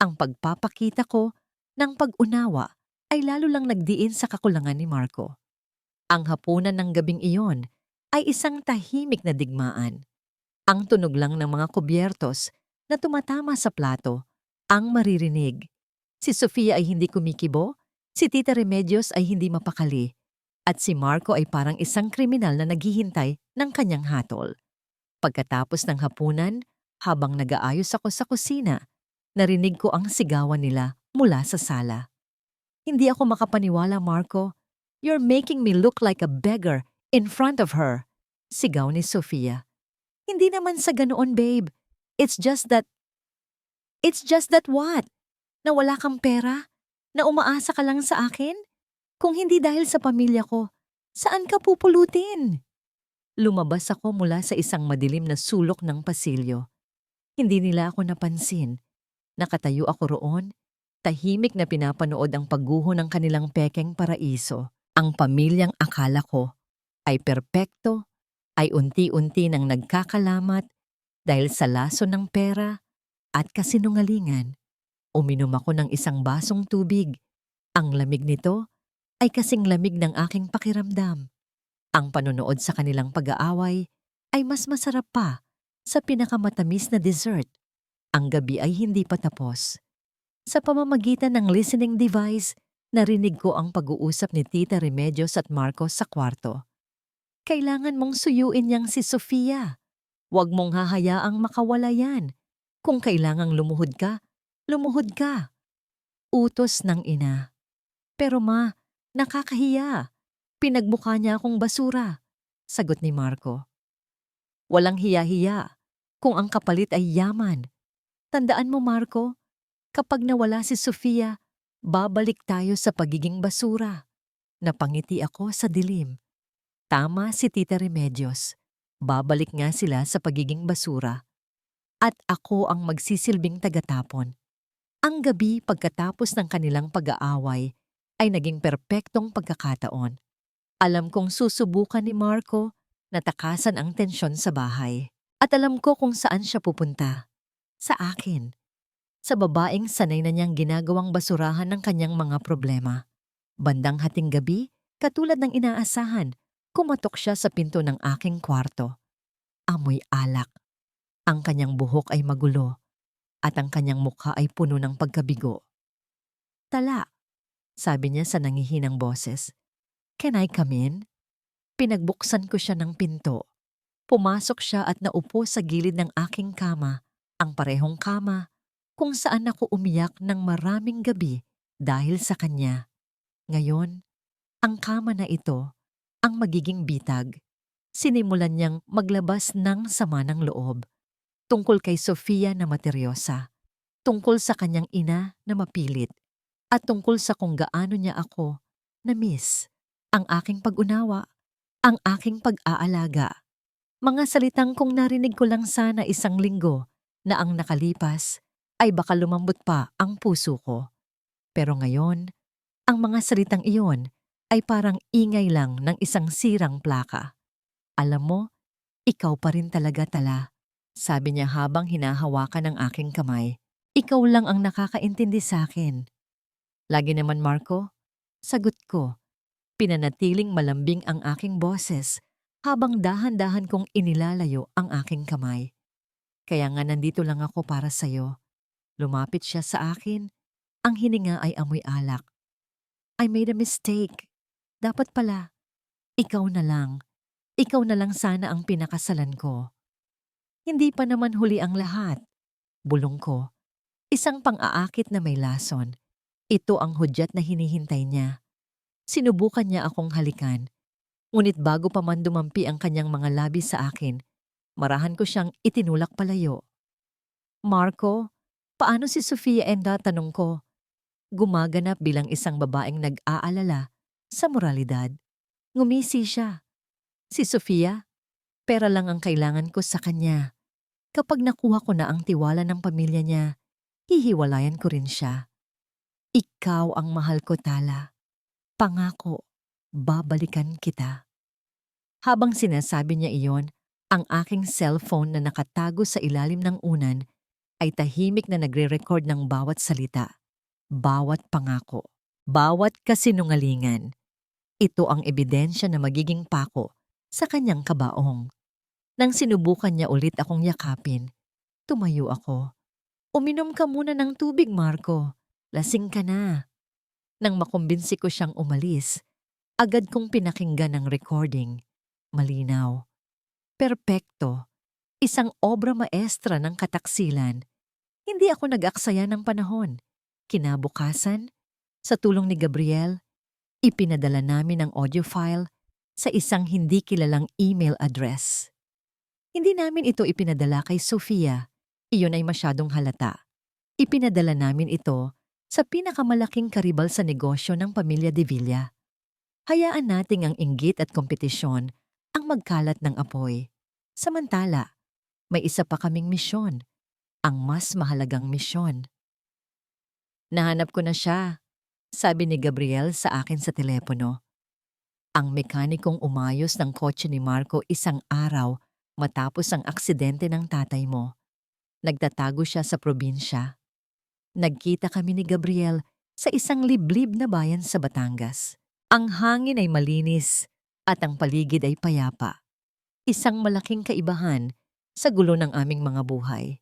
[SPEAKER 1] Ang pagpapakita ko ng pag-unawa ay lalo lang nagdiin sa kakulangan ni Marco. Ang hapunan ng gabing iyon ay isang tahimik na digmaan. Ang tunog lang ng mga kubyertos na tumatama sa plato ang maririnig. Si Sofia ay hindi kumikibo, si Tita Remedios ay hindi mapakali, at si Marco ay parang isang kriminal na naghihintay ng kanyang hatol. Pagkatapos ng hapunan, habang nag-aayos ako sa kusina, narinig ko ang sigawan nila mula sa sala. Hindi ako makapaniwala, Marco. You're making me look like a beggar in front of her. Sigaw ni Sofia. Hindi naman sa ganoon, babe. It's just that what? Na wala kang pera? Na umaasa ka lang sa akin? Kung hindi dahil sa pamilya ko, saan ka pupulutin? Lumabas ako mula sa isang madilim na sulok ng pasilyo. Hindi nila ako napansin. Nakatayo ako roon, tahimik na pinapanood ang pagguho ng kanilang pekeng paraiso. Ang pamilyang akala ko ay perpekto, ay unti-unti nang nagkakalamat dahil sa laso ng pera at kasinungalingan. Uminom ako ng isang basong tubig. Ang lamig nito ay kasing lamig ng aking pakiramdam. Ang panonood sa kanilang pag-aaway ay mas masarap pa sa pinakamatamis na dessert. Ang gabi ay hindi pa tapos. Sa pamamagitan ng listening device, narinig ko ang pag-uusap ni Tita Remedios at Marcos sa kwarto. Kailangan mong suyuin niyang si Sofia. Huwag mong hahayaang makawala yan. Kung kailangang lumuhod ka, lumuhod ka. Utos ng ina. Pero ma, nakakahiya. Pinagmukha niya akong basura. Sagot ni Marco. Walang hiya-hiya kung ang kapalit ay yaman. Tandaan mo Marco, kapag nawala si Sofia, babalik tayo sa pagiging basura. Napangiti ako sa dilim. Tama si Tita Remedios. Babalik nga sila sa pagiging basura. At ako ang magsisilbing tagatapon. Ang gabi pagkatapos ng kanilang pag-aaway ay naging perpektong pagkakataon. Alam kong susubukan ni Marco na takasan ang tensyon sa bahay. At alam ko kung saan siya pupunta. Sa akin. Sa babaeng sanay na niyang ginagawang basurahan ng kanyang mga problema. Bandang hating gabi, katulad ng inaasahan, kumatok siya sa pinto ng aking kwarto. Amoy alak. Ang kanyang buhok ay magulo at ang kanyang mukha ay puno ng pagkabigo. Tala, sabi niya sa nangihinang boses. Can I come in? Pinagbuksan ko siya ng pinto. Pumasok siya at naupo sa gilid ng aking kama, ang parehong kama, kung saan ako umiyak ng maraming gabi dahil sa kanya. Ngayon, ang kama na ito, ang magiging bitag. Sinimulan niyang maglabas ng sama ng loob. Tungkol kay Sofia na materyosa. Tungkol sa kanyang ina na mapilit. At tungkol sa kung gaano niya ako na-miss. Ang aking pag-unawa, ang aking pag-aalaga. Mga salitang kung narinig ko lang sana isang linggo na ang nakalipas ay baka lumambot pa ang puso ko. Pero ngayon, ang mga salitang iyon ay parang ingay lang ng isang sirang plaka. Alam mo, ikaw pa rin talaga Tala. Sabi niya habang hinahawakan ang aking kamay. Ikaw lang ang nakakaintindi sa akin. Lagi naman Marco, sagot ko. Pinanatiling malambing ang aking boses habang dahan-dahan kong inilalayo ang aking kamay. Kaya nga nandito lang ako para sa'yo. Lumapit siya sa akin. Ang hininga ay amoy alak. I made a mistake. Dapat pala, ikaw na lang. Ikaw na lang sana ang pinakasalan ko. Hindi pa naman huli ang lahat. Bulong ko. Isang pang-aakit na may lason. Ito ang hudyat na hinihintay niya. Sinubukan niya akong halikan. Ngunit bago pa man dumampi ang kanyang mga labi sa akin, marahan ko siyang itinulak palayo. Marco, paano si Sofia Enda? Tanong ko. Gumaganap bilang isang babaeng nag-aalala sa moralidad. Ngumisi siya. Si Sofia, pera lang ang kailangan ko sa kanya. Kapag nakuha ko na ang tiwala ng pamilya niya, hihiwalayan ko rin siya. Ikaw ang mahal ko, Tala. Pangako, babalikan kita. Habang sinasabi niya iyon, ang aking cellphone na nakatago sa ilalim ng unan ay tahimik na nagre-record ng bawat salita, bawat pangako, bawat kasinungalingan. Ito ang ebidensya na magiging pako sa kanyang kabaong. Nang sinubukan niya ulit akong yakapin, tumayo ako. Uminom ka muna ng tubig, Marco. Lasing ka na. Nang makumbinsi ko siyang umalis, agad kong pinakinggan ang recording. Malinaw. Perpekto. Isang obra maestra ng kataksilan. Hindi ako nag-aksaya ng panahon. Kinabukasan, sa tulong ni Gabriel, ipinadala namin ang audio file sa isang hindi kilalang email address. Hindi namin ito ipinadala kay Sofia. Iyon ay masyadong halata. Ipinadala namin ito sa pinakamalaking karibal sa negosyo ng pamilya De Villa. Hayaan nating ang inggit at kompetisyon ang magkalat ng apoy. Samantala, may isa pa kaming misyon, ang mas mahalagang misyon. Nahanap ko na siya, sabi ni Gabriel sa akin sa telepono. Ang mekanikong umayos ng kotse ni Marco isang araw matapos ang aksidente ng tatay mo. Nagtatago siya sa probinsya. Nagkita kami ni Gabriel sa isang liblib na bayan sa Batangas. Ang hangin ay malinis at ang paligid ay payapa. Isang malaking kaibahan sa gulo ng aming mga buhay.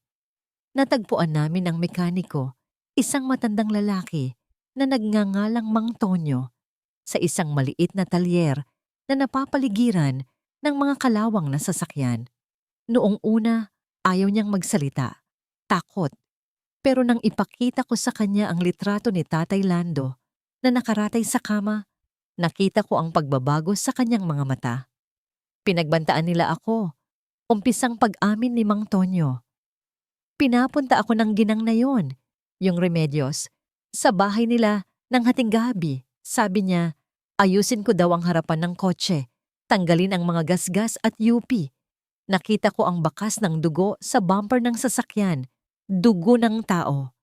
[SPEAKER 1] Natagpuan namin ang mekaniko, isang matandang lalaki na nagngangalang Mang Tonyo, sa isang maliit na talyer na napapaligiran ng mga kalawang na sasakyan. Noong una, ayaw niyang magsalita. Takot. Pero nang ipakita ko sa kanya ang litrato ni Tatay Lando na nakaratay sa kama, nakita ko ang pagbabago sa kanyang mga mata. Pinagbantaan nila ako. Umpisang pag-amin ni Mang Tonyo. Pinapunta ako ng ginang na yon, yung Remedios, sa bahay nila ng hating gabi. Sabi niya, ayusin ko daw ang harapan ng kotse, tanggalin ang mga gasgas at UP. Nakita ko ang bakas ng dugo sa bumper ng sasakyan, dugo ng tao.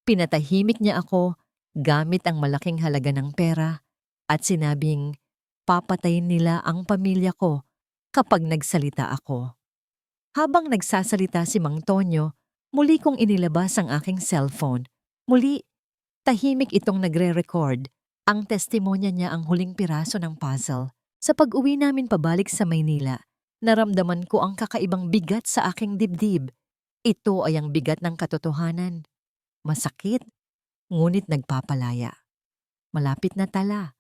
[SPEAKER 1] Pinatahimik niya ako gamit ang malaking halaga ng pera at sinabing papatayin nila ang pamilya ko kapag nagsalita ako. Habang nagsasalita si Mang Tonyo, muli kong inilabas ang aking cellphone. Muli, tahimik itong nagre-record. Ang testimonya niya ang huling piraso ng puzzle. Sa pag-uwi namin pabalik sa Maynila, naramdaman ko ang kakaibang bigat sa aking dibdib. Ito ay ang bigat ng katotohanan. Masakit, ngunit nagpapalaya. Malapit na tala,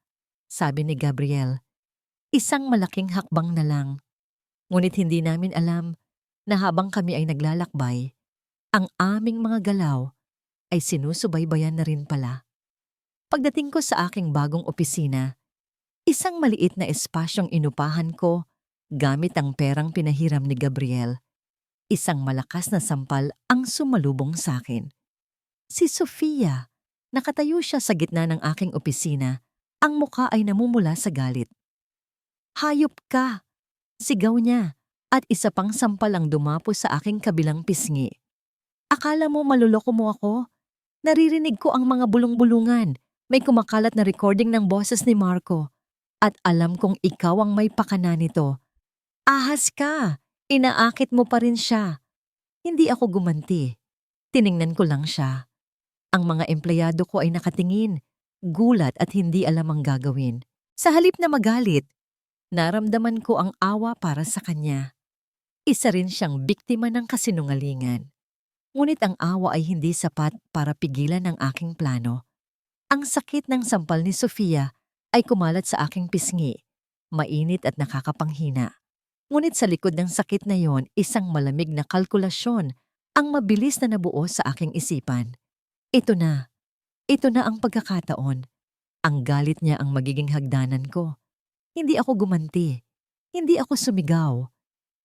[SPEAKER 1] sabi ni Gabriel. Isang malaking hakbang na lang. Ngunit hindi namin alam na habang kami ay naglalakbay, ang aming mga galaw ay sinusubaybayan na rin pala. Pagdating ko sa aking bagong opisina, isang maliit na espasyong inupahan ko gamit ang perang pinahiram ni Gabriel. Isang malakas na sampal ang sumalubong sa akin. Si Sofia, nakatayo siya sa gitna ng aking opisina, ang mukha ay namumula sa galit. Hayop ka! Sigaw niya at isa pang sampal ang dumapo sa aking kabilang pisngi. Akala mo maluloko mo ako? Naririnig ko ang mga bulong-bulungan. May kumakalat na recording ng boses ni Marco. At alam kong ikaw ang may pakana nito. Ahas ka! Inaakit mo pa rin siya. Hindi ako gumanti. Tiningnan ko lang siya. Ang mga empleyado ko ay nakatingin, gulat at hindi alam ang gagawin. Sa halip na magalit, naramdaman ko ang awa para sa kanya. Isa rin siyang biktima ng kasinungalingan. Ngunit ang awa ay hindi sapat para pigilan ang aking plano. Ang sakit ng sampal ni Sofia ay kumalat sa aking pisngi, mainit at nakakapanghina. Ngunit sa likod ng sakit na yon, isang malamig na kalkulasyon ang mabilis na nabuo sa aking isipan. Ito na ang pagkakataon. Ang galit niya ang magiging hagdanan ko. Hindi ako gumanti, hindi ako sumigaw.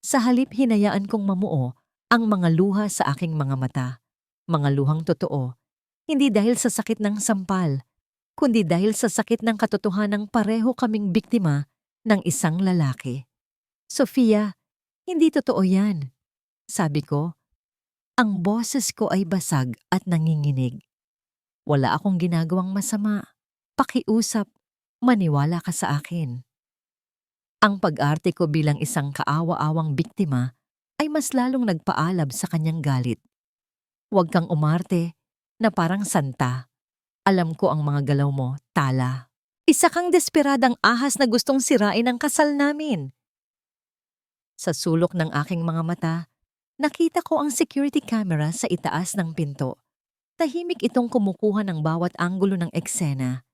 [SPEAKER 1] Sa halip hinayaan kong mamuo ang mga luha sa aking mga mata, mga luhang totoo. Hindi dahil sa sakit ng sampal, kundi dahil sa sakit ng katotohanang pareho kaming biktima ng isang lalaki. Sofia, hindi totoo yan. Sabi ko, ang boses ko ay basag at nanginginig. Wala akong ginagawang masama. Pakiusap, maniwala ka sa akin. Ang pag-arte ko bilang isang kaawa-awang biktima ay mas lalong nagpaalab sa kanyang galit. Huwag kang umarte na parang santa. Alam ko ang mga galaw mo, tala. Isa kang desperadang ahas na gustong sirain ang kasal namin. Sa sulok ng aking mga mata, nakita ko ang security camera sa itaas ng pinto. Tahimik itong kumukuha ng bawat anggulo ng eksena.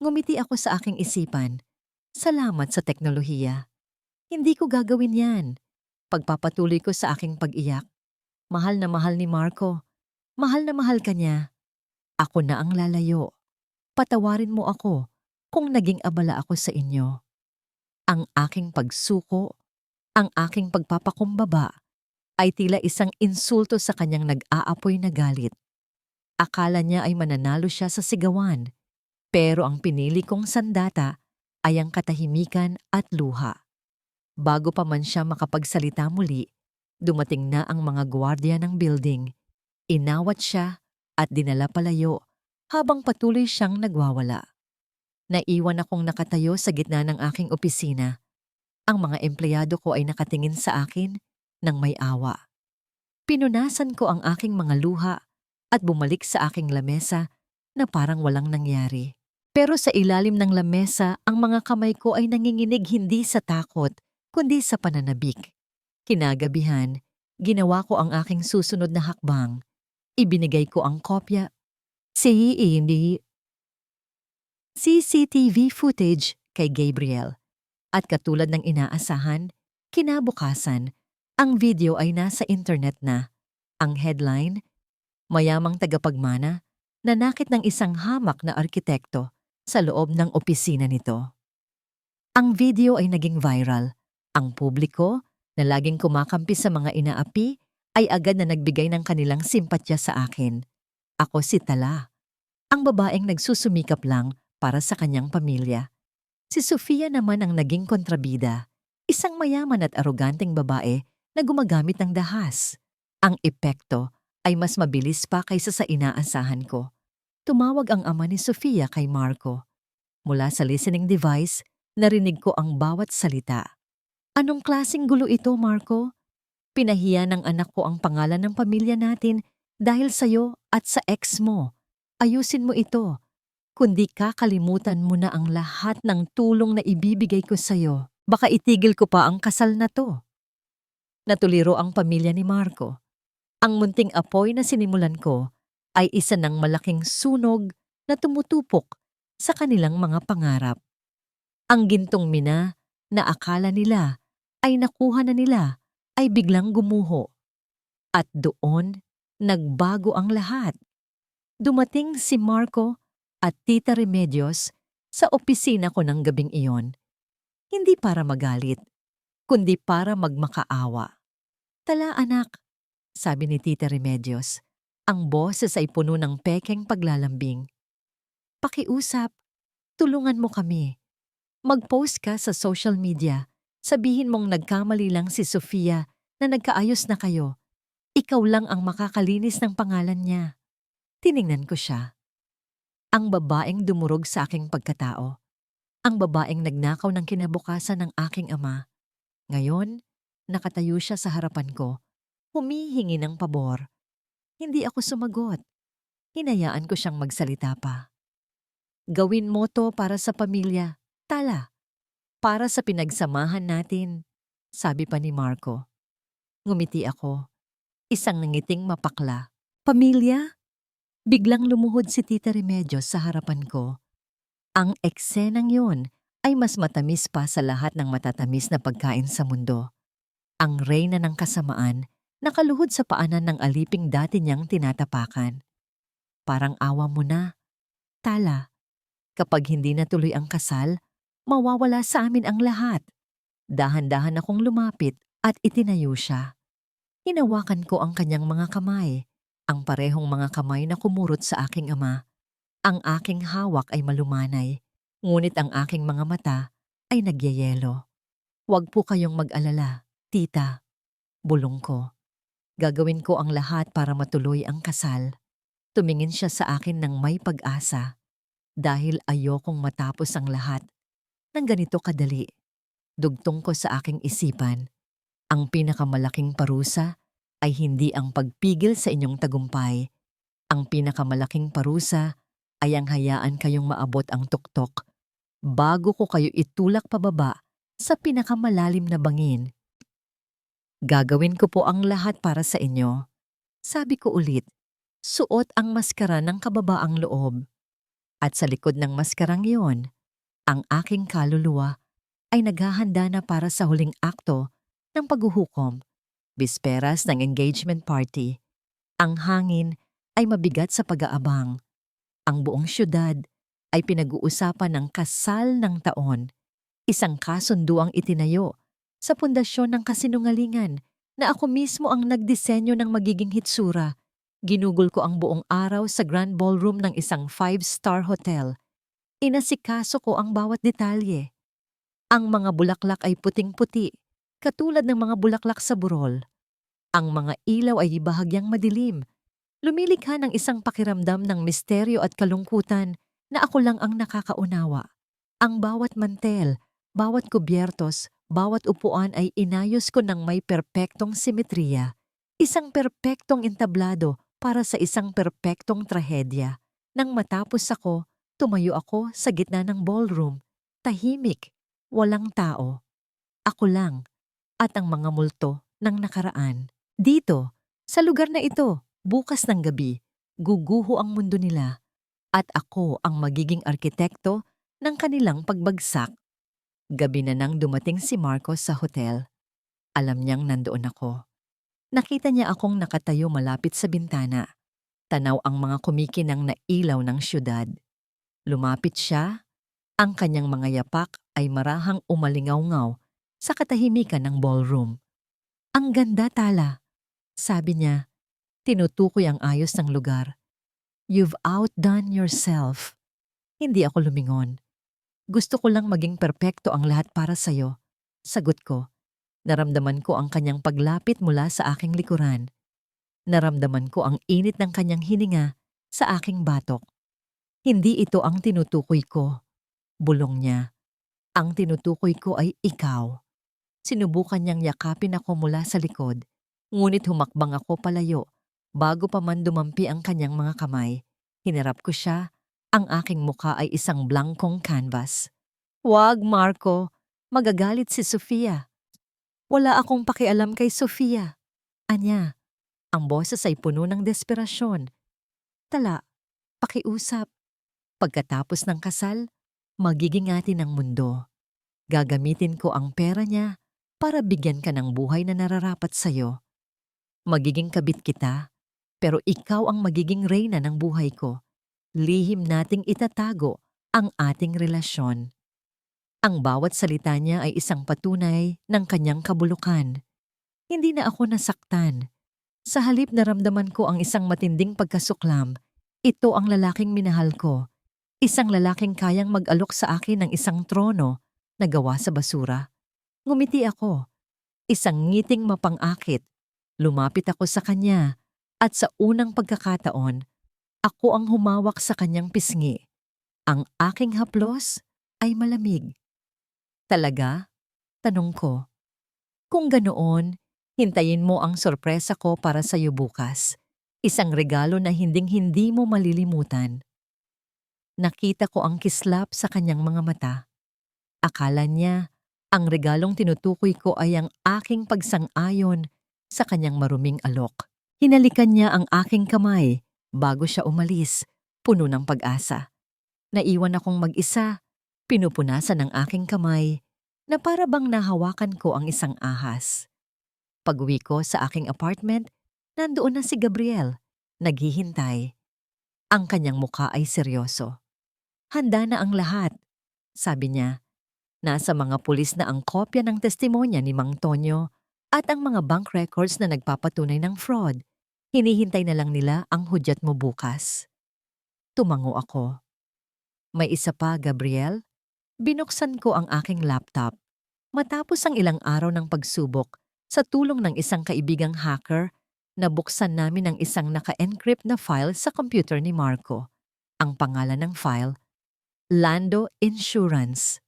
[SPEAKER 1] Ngumiti ako sa aking isipan. Salamat sa teknolohiya. Hindi ko gagawin yan. Pagpapatuloy ko sa aking pag-iyak. Mahal na mahal ni Marco. Mahal na mahal ka niya. Ako na ang lalayo. Patawarin mo ako kung naging abala ako sa inyo. Ang aking pagsuko, ang aking pagpapakumbaba ay tila isang insulto sa kanyang nag-aapoy na galit. Akala niya ay mananalo siya sa sigawan, pero ang pinili kong sandata ay ang katahimikan at luha. Bago pa man siya makapagsalita muli, dumating na ang mga gwardiya ng building. Inawat siya at dinala palayo habang patuloy siyang nagwawala. Naiwan akong nakatayo sa gitna ng aking opisina. Ang mga empleyado ko ay nakatingin sa akin ng may awa. Pinunasan ko ang aking mga luha at bumalik sa aking lamesa na parang walang nangyari. Pero sa ilalim ng lamesa, ang mga kamay ko ay nanginginig hindi sa takot, kundi sa pananabik. Kinagabihan, ginawa ko ang aking susunod na hakbang. Ibinigay ko ang kopya hindi CCTV footage kay Gabriel. At katulad ng inaasahan, kinabukasan, ang video ay nasa internet na. Ang headline, mayamang tagapagmana, nanakit ng isang hamak na arkitekto sa loob ng opisina nito. Ang video ay naging viral. Ang publiko, na laging kumakampi sa mga inaapi, ay agad na nagbigay ng kanilang simpatya sa akin. Ako si Tala, ang babaeng nagsusumikap lang para sa kanyang pamilya. Si Sofia naman ang naging kontrabida, isang mayaman at aroganteng babae na gumagamit ng dahas. Ang epekto ay mas mabilis pa kaysa sa inaasahan ko. Tumawag ang ama ni Sofia kay Marco. Mula sa listening device, narinig ko ang bawat salita. Anong klaseng gulo ito, Marco? Pinahiya ng anak ko ang pangalan ng pamilya natin dahil sa'yo at sa ex mo. Ayusin mo ito. Kundi kakalimutan mo na ang lahat ng tulong na ibibigay ko sa'yo. Baka itigil ko pa ang kasal na to. Natuliro ang pamilya ni Marco. Ang munting apoy na sinimulan ko ay isa ng malaking sunog na tumutupok sa kanilang mga pangarap. Ang gintong mina na akala nila ay nakuha na nila ay biglang gumuho. At doon, nagbago ang lahat. Dumating si Marco at Tita Remedios sa opisina ko ng gabing iyon. Hindi para magalit, kundi para magmakaawa. Tala anak, sabi ni Tita Remedios, ang boses ay puno ng pekeng paglalambing. Pakiusap, tulungan mo kami. Mag-post ka sa social media, sabihin mong nagkamali lang si Sofia na nagkaayos na kayo. Ikaw lang ang makakalinis ng pangalan niya. Tiningnan ko siya. Ang babaeng dumurog sa aking pagkatao. Ang babaeng nagnakaw ng kinabukasan ng aking ama. Ngayon, nakatayo siya sa harapan ko, humihingi ng pabor. Hindi ako sumagot. Hinayaan ko siyang magsalita pa. Gawin mo to para sa pamilya, Tala. Para sa pinagsamahan natin, sabi pa ni Marco. Ngumiti ako. Isang nangiting mapakla. Pamilya? Biglang lumuhod si Tita Remedios sa harapan ko. Ang eksenang yun ay mas matamis pa sa lahat ng matatamis na pagkain sa mundo. Ang reyna ng kasamaan nakaluhod sa paanan ng aliping dati niyang tinatapakan. Parang awa mo na. Tala, kapag hindi natuloy ang kasal, mawawala sa amin ang lahat. Dahan-dahan akong lumapit at itinayo siya. Hinawakan ko ang kanyang mga kamay. Ang parehong mga kamay na kumurot sa aking ama. Ang aking hawak ay malumanay, ngunit ang aking mga mata ay nagyayelo. Huwag po kayong mag-alala, tita. Bulong ko. Gagawin ko ang lahat para matuloy ang kasal. Tumingin siya sa akin ng may pag-asa dahil ayokong matapos ang lahat ng ganito kadali. Dugtong ko sa aking isipan. Ang pinakamalaking parusa ay hindi ang pagpigil sa inyong tagumpay. Ang pinakamalaking parusa ay ang hayaan kayong maabot ang tuktok bago ko kayo itulak pababa sa pinakamalalim na bangin. Gagawin ko po ang lahat para sa inyo. Sabi ko ulit, suot ang maskara ng kababaang loob. At sa likod ng maskarang iyon, ang aking kaluluwa ay naghahanda na para sa huling akto ng paghuhukom. Bisperas ng engagement party. Ang hangin ay mabigat sa pag-aabang. Ang buong syudad ay pinag-uusapan ng kasal ng taon. Isang kasunduang itinayo sa pundasyon ng kasinungalingan na ako mismo ang nagdisenyo ng magiging hitsura. Ginugol ko ang buong araw sa grand ballroom ng isang 5-star hotel. Inasikaso ko ang bawat detalye. Ang mga bulaklak ay puting-puti, katulad ng mga bulaklak sa burol. Ang mga ilaw ay bahagyang madilim. Lumilikha ng isang pakiramdam ng misteryo at kalungkutan na ako lang ang nakakaunawa. Ang bawat mantel, bawat kubyertos, bawat upuan ay inayos ko ng may perpektong simetriya. Isang perpektong entablado para sa isang perpektong trahedya Nang matapos ako, tumayo ako sa gitna ng ballroom. Tahimik, walang tao. Ako lang at ang mga multo ng nakaraan. Dito, sa lugar na ito, bukas ng gabi, guguho ang mundo nila at ako ang magiging arkitekto ng kanilang pagbagsak. Gabi na nang dumating si Marcos sa hotel. Alam niyang nandoon ako. Nakita niya akong nakatayo malapit sa bintana. Tanaw ang mga kumikinang na ilaw ng syudad. Lumapit siya. Ang kanyang mga yapak ay marahang umalingaw-ngaw sa katahimikan ng ballroom. Ang ganda, Tala. Sabi niya, tinutukoy ang ayos ng lugar. You've outdone yourself. Hindi ako lumingon. Gusto ko lang maging perpekto ang lahat para sa'yo. Sagot ko. Naramdaman ko ang kanyang paglapit mula sa aking likuran. Naramdaman ko ang init ng kanyang hininga sa aking batok. Hindi ito ang tinutukoy ko. Bulong niya. Ang tinutukoy ko ay ikaw. Sinubukan niyang yakapin ako mula sa likod, ngunit humakbang ako palayo. Bago pa man dumampi ang kanyang mga kamay, hinarap ko siya. Ang aking mukha ay isang blankong canvas. Wag, Marco. Magagalit si Sofia. Wala akong pakialam kay Sofia. Anya, ang boses ay puno ng desperasyon. Tala, pakiusap. Pagkatapos ng kasal, magiging atin ang mundo. Gagamitin ko ang pera niya para bigyan ka ng buhay na nararapat sa'yo. Magiging kabit kita, pero ikaw ang magiging reyna ng buhay ko. Lihim nating itatago ang ating relasyon. Ang bawat salita niya ay isang patunay ng kanyang kabulukan. Hindi na ako nasaktan. Sa halip naramdaman ko ang isang matinding pagkasuklam. Ito ang lalaking minahal ko. Isang lalaking kayang mag-alok sa akin ng isang trono na gawa sa basura. Ngumiti ako. Isang ngiting mapang-akit. Lumapit ako sa kanya at sa unang pagkakataon, ako ang humawak sa kanyang pisngi. Ang aking haplos ay malamig. Talaga? Tanong ko. Kung ganoon, hintayin mo ang sorpresa ko para sa iyo bukas. Isang regalo na hinding-hindi mo malilimutan. Nakita ko ang kislap sa kanyang mga mata. Akala niya, ang regalong tinutukoy ko ay ang aking pagsang-ayon sa kanyang maruming alok. Hinalikan niya ang aking kamay bago siya umalis, puno ng pag-asa. Naiwan akong mag-isa, pinupunasan ng aking kamay na para bang nahawakan ko ang isang ahas. Pag-uwi ko sa aking apartment, nandoon na si Gabriel, naghihintay. Ang kanyang mukha ay seryoso. Handa na ang lahat, sabi niya. Nasa mga pulis na ang kopya ng testimonya ni Mang Tonyo at ang mga bank records na nagpapatunay ng fraud. Hinihintay na lang nila ang hudyat mo bukas. Tumango ako. May isa pa, Gabriel. Binuksan ko ang aking laptop. Matapos ang ilang araw ng pagsubok, sa tulong ng isang kaibigang hacker, nabuksan namin ang isang naka-encrypt na file sa computer ni Marco. Ang pangalan ng file, Lando Insurance.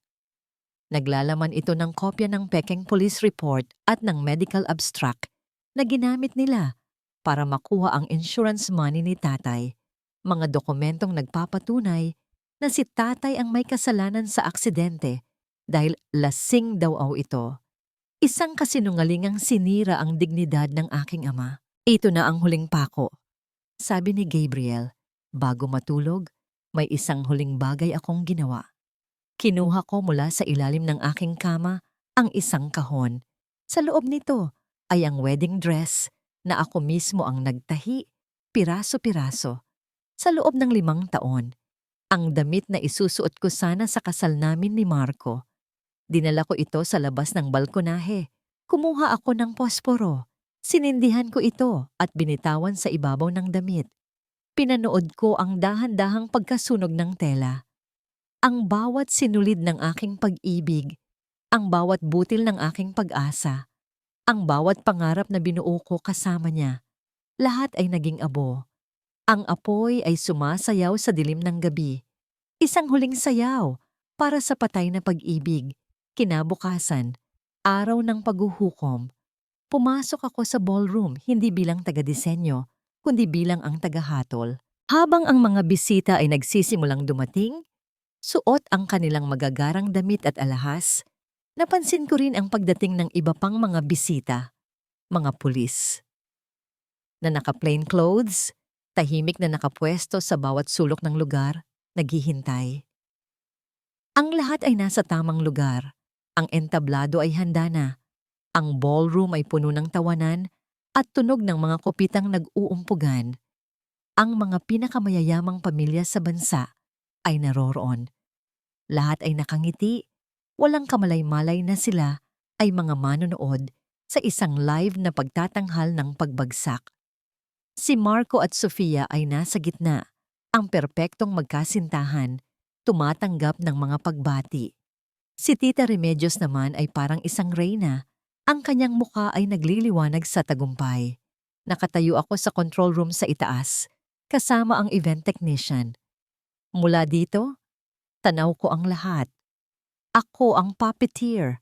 [SPEAKER 1] Naglalaman ito ng kopya ng pekeng police report at ng medical abstract na ginamit nila para makuha ang insurance money ni tatay. Mga dokumentong nagpapatunay na si tatay ang may kasalanan sa aksidente dahil lasing daw ito. Isang kasinungalingang sinira ang dignidad ng aking ama. Ito na ang huling pako, sabi ni Gabriel. Bago matulog, may isang huling bagay akong ginawa. Kinuha ko mula sa ilalim ng aking kama ang isang kahon. Sa loob nito ay ang wedding dress na ako mismo ang nagtahi, piraso-piraso. Sa loob ng 5 taon, ang damit na isusuot ko sana sa kasal namin ni Marco. Dinala ko ito sa labas ng balkonahe. Kumuha ako ng posporo. Sinindihan ko ito at binitawan sa ibabaw ng damit. Pinanood ko ang dahan-dahang pagkasunog ng tela. Ang bawat sinulid ng aking pag-ibig, ang bawat butil ng aking pag-asa, ang bawat pangarap na binuo ko kasama niya, lahat ay naging abo. Ang apoy ay sumasayaw sa dilim ng gabi. Isang huling sayaw para sa patay na pag-ibig. Kinabukasan, araw ng paghuhukom, pumasok ako sa ballroom hindi bilang taga-disenyo, kundi bilang ang tagahatol. Habang ang mga bisita ay nagsisimulang dumating, suot ang kanilang magagarang damit at alahas, napansin ko rin ang pagdating ng iba pang mga bisita, mga pulis, na naka-plain clothes, tahimik na nakapwesto sa bawat sulok ng lugar, naghihintay. Ang lahat ay nasa tamang lugar. Ang entablado ay handa na. Ang ballroom ay puno ng tawanan at tunog ng mga kopitang nag-uumpugan. Ang mga pinakamayayamang pamilya sa bansa ay naroroon. Lahat ay nakangiti, walang kamalay-malay na sila ay mga manonood sa isang live na pagtatanghal ng pagbagsak. Si Marco at Sofia ay nasa gitna, ang perpektong magkasintahan, tumatanggap ng mga pagbati. Si Tita Remedios naman ay parang isang reyna. Ang kanyang muka ay nagliliwanag sa tagumpay. Nakatayo ako sa control room sa itaas, kasama ang event technician. Mula dito, tanaw ko ang lahat. Ako ang puppeteer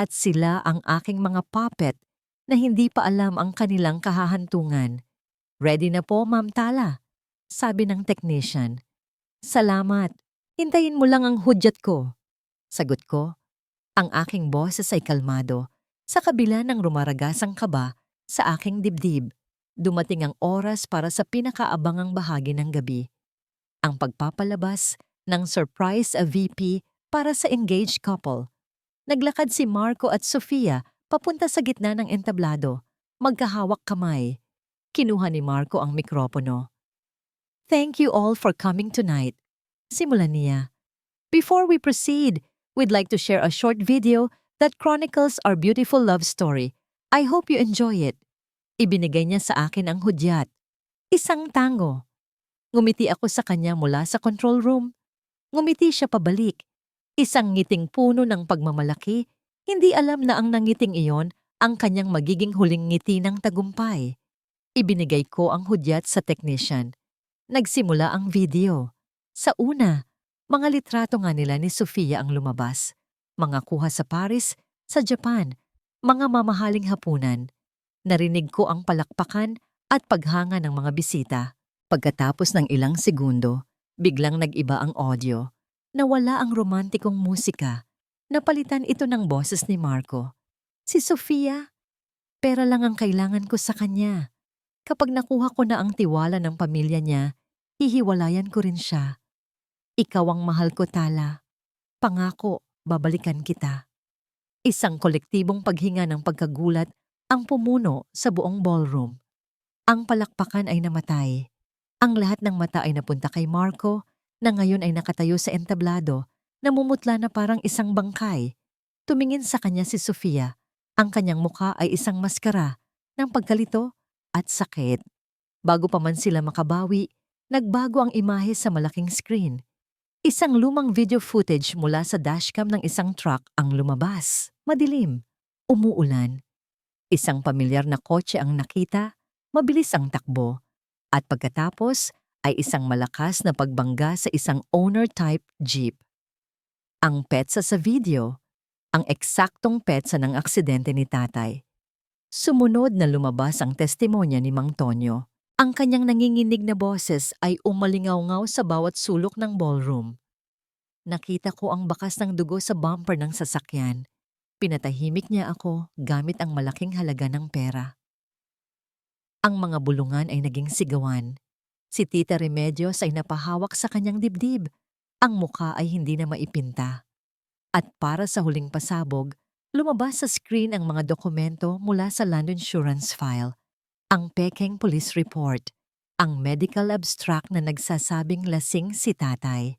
[SPEAKER 1] at sila ang aking mga puppet na hindi pa alam ang kanilang kahahantungan. Ready na po, Ma'am Tala, sabi ng technician. Salamat, hintayin mo lang ang hudyat ko. Sagot ko, ang aking boses ay kalmado. Sa kabila ng rumaragasang kaba sa aking dibdib, dumating ang oras para sa pinakaabangang bahagi ng gabi. Ang pagpapalabas ng surprise VP para sa engaged couple. Naglakad si Marco at Sofia papunta sa gitna ng entablado, magkahawak kamay. Kinuha ni Marco ang mikropono. Thank you all for coming tonight. Simulan niya. Before we proceed, we'd like to share a short video that chronicles our beautiful love story. I hope you enjoy it. Ibinigay niya sa akin ang hudyat. Isang tango. Ngumiti ako sa kanya mula sa control room. Ngumiti siya pabalik. Isang ngiting puno ng pagmamalaki. Hindi alam na ang nangiting iyon ang kanyang magiging huling ngiti ng tagumpay. Ibinigay ko ang hudyat sa technician. Nagsimula ang video. Sa una, mga litrato nga nila ni Sofia ang lumabas. Mga kuha sa Paris, sa Japan, mga mamahaling hapunan. Narinig ko ang palakpakan at paghanga ng mga bisita. Pagkatapos ng ilang segundo, biglang nag-iba ang audio. Nawala ang romantikong musika. Napalitan ito ng boses ni Marco. Si Sofia, pera lang ang kailangan ko sa kanya. Kapag nakuha ko na ang tiwala ng pamilya niya, hihiwalayan ko rin siya. Ikaw ang mahal ko, Tala. Pangako, babalikan kita. Isang kolektibong paghinga ng pagkagulat ang pumuno sa buong ballroom. Ang palakpakan ay namatay. Ang lahat ng mata ay napunta kay Marco na ngayon ay nakatayo sa entablado, namumutla na parang isang bangkay. Tumingin sa kanya si Sofia. Ang kanyang mukha ay isang maskara ng pagkalito at sakit. Bago pa man sila makabawi, nagbago ang imahe sa malaking screen. Isang lumang video footage mula sa dashcam ng isang truck ang lumabas. Madilim, umuulan. Isang pamilyar na kotse ang nakita, mabilis ang takbo. At pagkatapos ay isang malakas na pagbangga sa isang owner-type jeep. Ang petsa sa video, ang eksaktong petsa ng aksidente ni tatay. Sumunod na lumabas ang testimonya ni Mang Tonyo. Ang kanyang nanginginig na boses ay umalingaw-ngaw sa bawat sulok ng ballroom. Nakita ko ang bakas ng dugo sa bumper ng sasakyan. Pinatahimik niya ako gamit ang malaking halaga ng pera. Ang mga bulungan ay naging sigawan. Si Tita Remedios ay napahawak sa kanyang dibdib. Ang mukha ay hindi na maipinta. At para sa huling pasabog, lumabas sa screen ang mga dokumento mula sa land insurance file. Ang pekeng police report, ang medical abstract na nagsasabing lasing si tatay,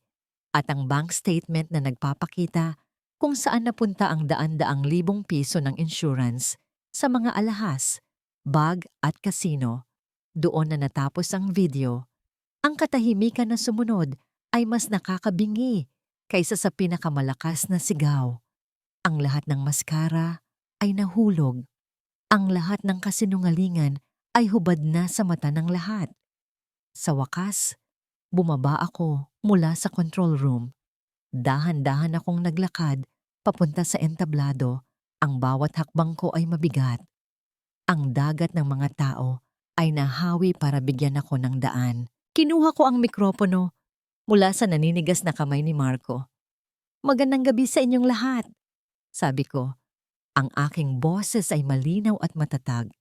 [SPEAKER 1] at ang bank statement na nagpapakita kung saan napunta ang daan-daang libong piso ng insurance sa mga alahas, bag at kasino. Doon na natapos ang video. Ang katahimikan na sumunod ay mas nakakabingi kaysa sa pinakamalakas na sigaw. Ang lahat ng maskara ay nahulog. Ang lahat ng kasinungalingan ay hubad na sa mata ng lahat. Sa wakas, bumaba ako mula sa control room. Dahan-dahan akong naglakad papunta sa entablado. Ang bawat hakbang ko ay mabigat. Ang dagat ng mga tao ay nahawi para bigyan ako ng daan. Kinuha ko ang mikropono mula sa naninigas na kamay ni Marco. Magandang gabi sa inyong lahat, sabi ko. Ang aking boses ay malinaw at matatag.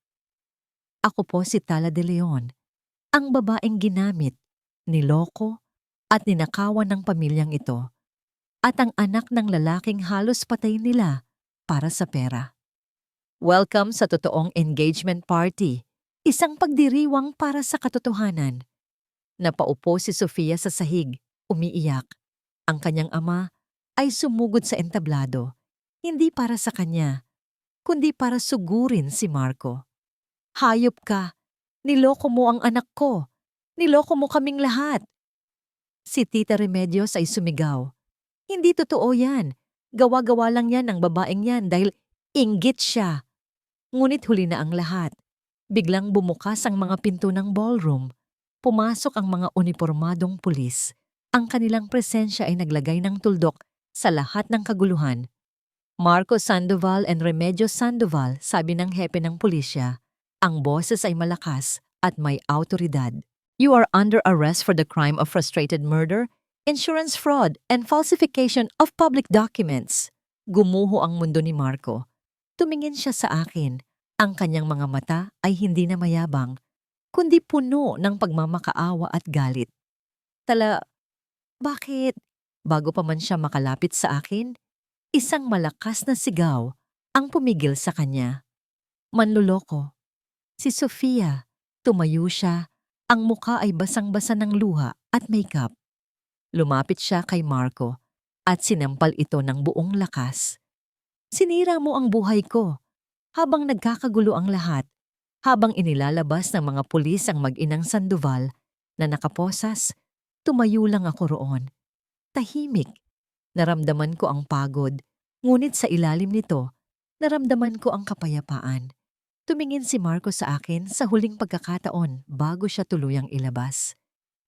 [SPEAKER 1] Ako po si Tala de Leon, ang babaeng ginamit, niloko at ninakawan ng pamilyang ito, at ang anak ng lalaking halos patay nila para sa pera. Welcome sa totoong engagement party, isang pagdiriwang para sa katotohanan. Napaupo si Sofia sa sahig, umiiyak. Ang kanyang ama ay sumugod sa entablado, hindi para sa kanya, kundi para sugurin si Marco. Hayop ka! Niloko mo ang anak ko! Niloko mo kaming lahat! Si Tita Remedios ay sumigaw. Hindi totoo yan. Gawa-gawa lang yan ng babaeng yan dahil inggit siya. Ngunit huli na ang lahat. Biglang bumukas ang mga pinto ng ballroom. Pumasok ang mga unipormadong pulis. Ang kanilang presensya ay naglagay ng tuldok sa lahat ng kaguluhan. Marco Sandoval and Remedios Sandoval, sabi ng hepe ng pulisya. Ang boses ay malakas at may autoridad. You are under arrest for the crime of frustrated murder, insurance fraud, and falsification of public documents. Gumuho ang mundo ni Marco. Tumingin siya sa akin. Ang kanyang mga mata ay hindi na mayabang, kundi puno ng pagmamakaawa at galit. Bakit? Bago pa man siya makalapit sa akin, isang malakas na sigaw ang pumigil sa kanya. Manloloko. Si Sofia. Tumayo siya. Ang muka ay basang-basa ng luha at makeup. Lumapit siya kay Marco at sinampal ito ng buong lakas. Sinira mo ang buhay ko. Habang nagkakagulo ang lahat, habang inilalabas ng mga pulis ang mag-inang Sandoval na nakaposas, tumayo lang ako roon. Tahimik. Naramdaman ko ang pagod, ngunit sa ilalim nito, naramdaman ko ang kapayapaan. Tumingin si Marco sa akin sa huling pagkakataon bago siya tuluyang ilabas.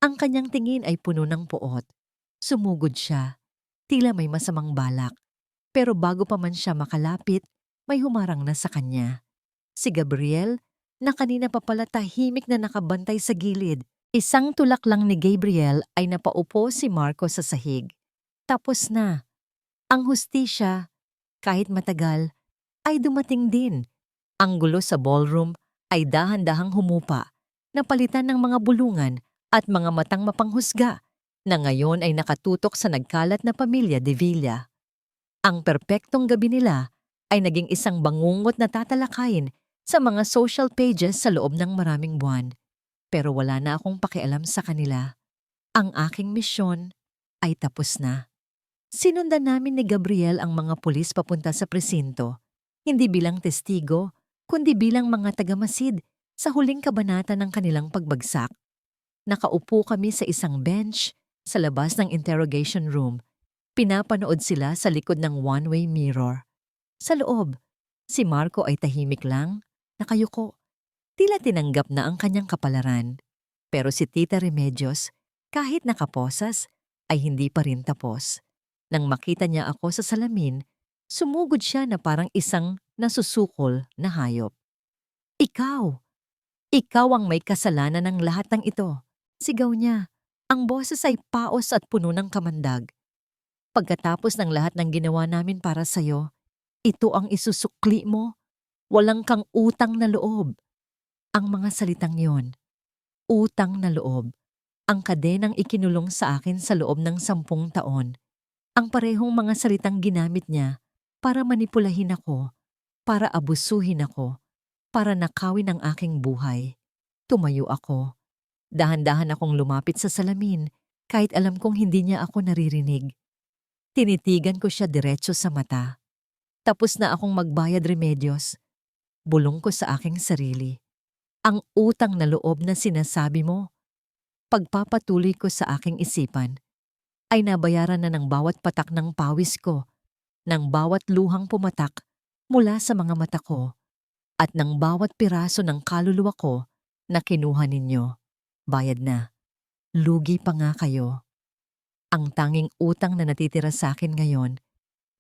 [SPEAKER 1] Ang kanyang tingin ay puno ng poot. Sumugod siya, tila may masamang balak. Pero bago pa man siya makalapit, may humarang na sa kanya. Si Gabriel, na kanina pa pala tahimik na nakabantay sa gilid. Isang tulak lang ni Gabriel ay napaupo si Marco sa sahig. Tapos na. Ang hustisya, kahit matagal, ay dumating din. Ang gulo sa ballroom ay dahan-dahang humupa, napalitan ng mga bulungan at mga matang mapanghusga na ngayon ay nakatutok sa nagkalat na pamilya de Villa. Ang perpektong gabi nila ay naging isang bangungot na tatalakayin sa mga social pages sa loob ng maraming buwan. Pero wala na akong pakialam sa kanila. Ang aking misyon ay tapos na. Sinundan namin ni Gabriel ang mga pulis papunta sa presinto, hindi bilang testigo, kundi bilang mga tagamasid sa huling kabanata ng kanilang pagbagsak. Nakaupo kami sa isang bench sa labas ng interrogation room. Pinapanood sila sa likod ng one-way mirror. Sa loob, si Marco ay tahimik lang, nakayuko. Tila tinanggap na ang kanyang kapalaran. Pero si Tita Remedios, kahit nakaposas, ay hindi pa rin tapos. Nang makita niya ako sa salamin, sumugod siya na parang isang nasusukol na hayop. Ikaw! Ikaw ang may kasalanan ng lahat ng ito. Sigaw niya. Ang boses ay paos at puno ng kamandag. Pagkatapos ng lahat ng ginawa namin para sa'yo, ito ang isusukli mo. Walang kang utang na loob. Ang mga salitang yon, utang na loob, ang kadenang ikinulong sa akin sa loob ng 10 taon. Ang parehong mga salitang ginamit niya para manipulahin ako, para abusuhin ako, para nakawin ang aking buhay. Tumayo ako. Dahan-dahan akong lumapit sa salamin kahit alam kong hindi niya ako naririnig. Tinitigan ko siya diretso sa mata. Tapos na akong magbayad, Remedios. Bulong ko sa aking sarili. Ang utang na loob na sinasabi mo, pagpapatuloy ko sa aking isipan, ay nabayaran na ng bawat patak ng pawis ko, ng bawat luhang pumatak mula sa mga mata ko, at ng bawat piraso ng kaluluwa ko na kinuha ninyo. Bayad na. Lugi pa nga kayo. Ang tanging utang na natitira sa akin ngayon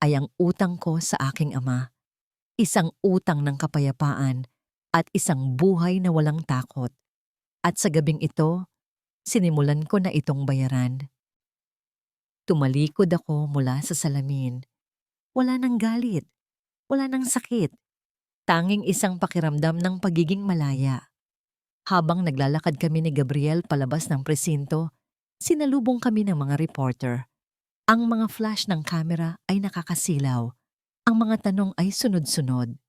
[SPEAKER 1] ay ang utang ko sa aking ama. Isang utang ng kapayapaan at isang buhay na walang takot. At sa gabing ito, Sinimulan ko na itong bayaran. Tumalikod ako mula sa salamin. Wala nang galit, wala nang sakit. Tanging isang pakiramdam ng pagiging malaya. Habang naglalakad kami ni Gabriel palabas ng presinto, sinalubong kami ng mga reporter. Ang mga flash ng kamera ay nakakasilaw. Ang mga tanong ay sunod-sunod.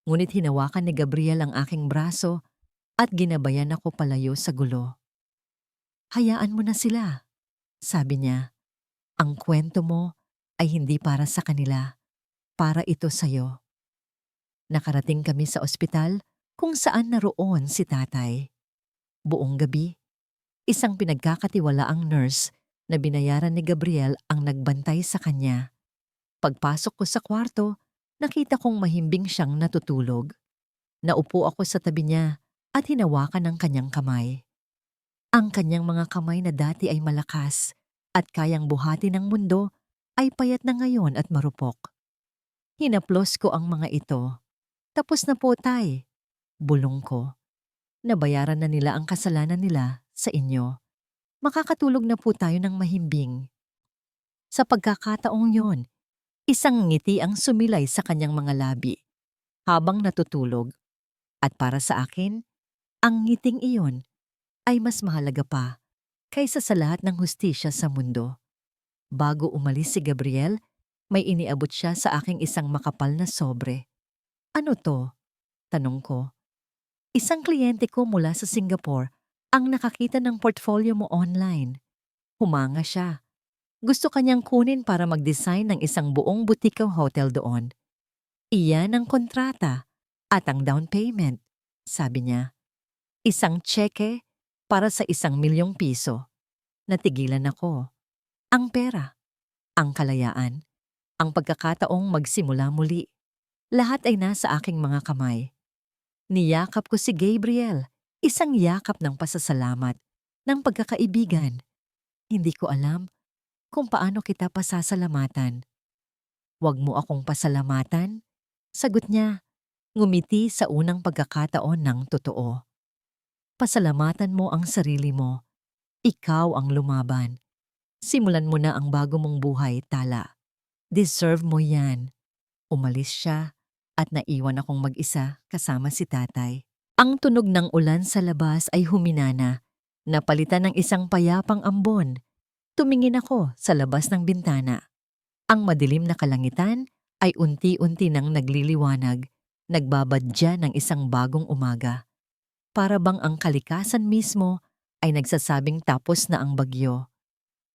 [SPEAKER 1] Ngunit hinawakan ni Gabriel ang aking braso at ginabayan ako palayo sa gulo. "Hayaan mo na sila," sabi niya. "Ang kwento mo ay hindi para sa kanila, para ito sa'yo." Nakarating kami sa ospital kung saan naroon si tatay. Buong gabi, isang pinagkakatiwalaang nurse na binayaran ni Gabriel ang nagbantay sa kanya. Pagpasok ko sa kwarto, nakita kong mahimbing siyang natutulog. Naupo ako sa tabi niya at hinawakan ang kanyang kamay. Ang kanyang mga kamay na dati ay malakas at kayang buhati ng mundo ay payat na ngayon at marupok. Hinaplos ko ang mga ito. "Tapos na po, tay," bulong ko. "Nabayaran na nila ang kasalanan nila sa inyo. Makakatulog na po tayo ng mahimbing." Sa pagkakataong yon, isang ngiti ang sumilay sa kanyang mga labi habang natutulog. At para sa akin, ang ngiting iyon ay mas mahalaga pa kaysa sa lahat ng hustisya sa mundo. Bago umalis si Gabriel, may iniabot siya sa aking isang makapal na sobre. "Ano to?" tanong ko. "Isang kliyente ko mula sa Singapore ang nakakita ng portfolio mo online." Humanga siya. Gusto kanyang kunin para mag-design ng isang buong butikang hotel doon. "Iyan ang kontrata at ang down payment," sabi niya. "Isang tseke para sa 1 milyong piso. Natigilan ako. Ang pera, ang kalayaan, ang pagkakataong magsimula muli. Lahat ay nasa aking mga kamay. Niyakap ko si Gabriel, isang yakap ng pasasalamat, ng pagkakaibigan. Hindi ko alam kung paano kita pasasalamatan. "Huwag mo akong pasalamatan," sagot niya, ngumiti sa unang pagkakataon ng totoo. "Pasalamatan mo ang sarili mo. Ikaw ang lumaban. Simulan mo na ang bago mong buhay, Tala. Deserve mo yan." Umalis siya at naiwan akong mag-isa kasama si tatay. Ang tunog ng ulan sa labas ay huminana, napalitan ng isang payapang ambon. Tumingin ako sa labas ng bintana. Ang madilim na kalangitan ay unti-unti nang nagliliwanag, nagbabadya ng isang bagong umaga. Para bang ang kalikasan mismo ay nagsasabing tapos na ang bagyo.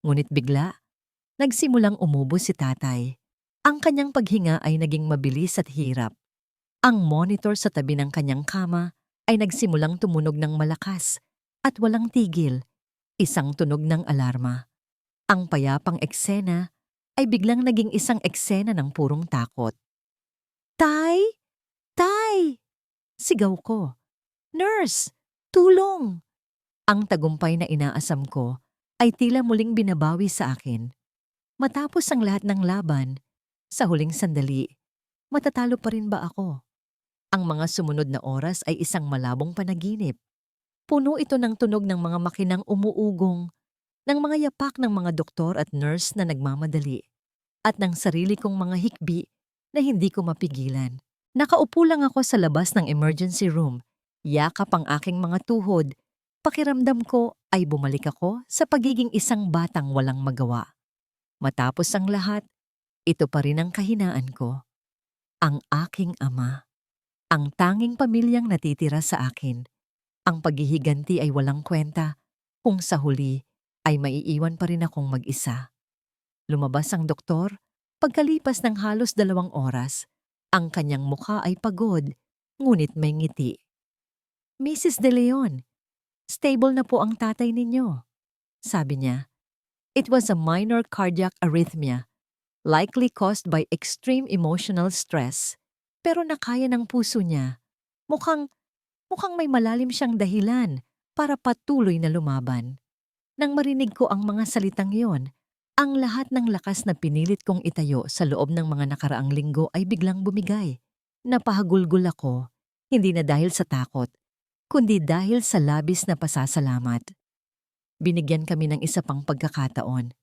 [SPEAKER 1] Ngunit bigla, nagsimulang umubo si tatay. Ang kanyang paghinga ay naging mabilis at hirap. Ang monitor sa tabi ng kanyang kama ay nagsimulang tumunog ng malakas at walang tigil, isang tunog ng alarma. Ang payapang eksena ay biglang naging isang eksena ng purong takot. "Tay! Tay!" sigaw ko. "Nurse! Tulong!" Ang tagumpay na inaasam ko ay tila muling binabawi sa akin. Matapos ang lahat ng laban, sa huling sandali, matatalo pa rin ba ako? Ang mga sumunod na oras ay isang malabong panaginip. Puno ito ng tunog ng mga makinang umuugong, ng mga yapak ng mga doktor at nurse na nagmamadali, at ng sarili kong mga hikbi na hindi ko mapigilan. Nakaupo lang ako sa labas ng emergency room, yakap ang aking mga tuhod. Pakiramdam ko ay bumalik ako sa pagiging isang batang walang magawa. Matapos ang lahat, ito pa rin ang kahinaan ko. Ang aking ama. Ang tanging pamilyang natitira sa akin. Ang paghihiganti ay walang kwenta kung sa huli ay maiiwan pa rin akong mag-isa. Lumabas ang doktor, pagkalipas ng halos 2 oras. Ang kanyang mukha ay pagod, ngunit may ngiti. "Mrs. De Leon, stable na po ang tatay ninyo," sabi niya. "It was a minor cardiac arrhythmia, likely caused by extreme emotional stress. Pero nakaya ng puso niya. Mukhang may malalim siyang dahilan para patuloy na lumaban." Nang marinig ko ang mga salitang yon, ang lahat ng lakas na pinilit kong itayo sa loob ng mga nakaraang linggo ay biglang bumigay. Napahagulgol ako, hindi na dahil sa takot, kundi dahil sa labis na pasasalamat. Binigyan kami ng isa pang pagkakataon.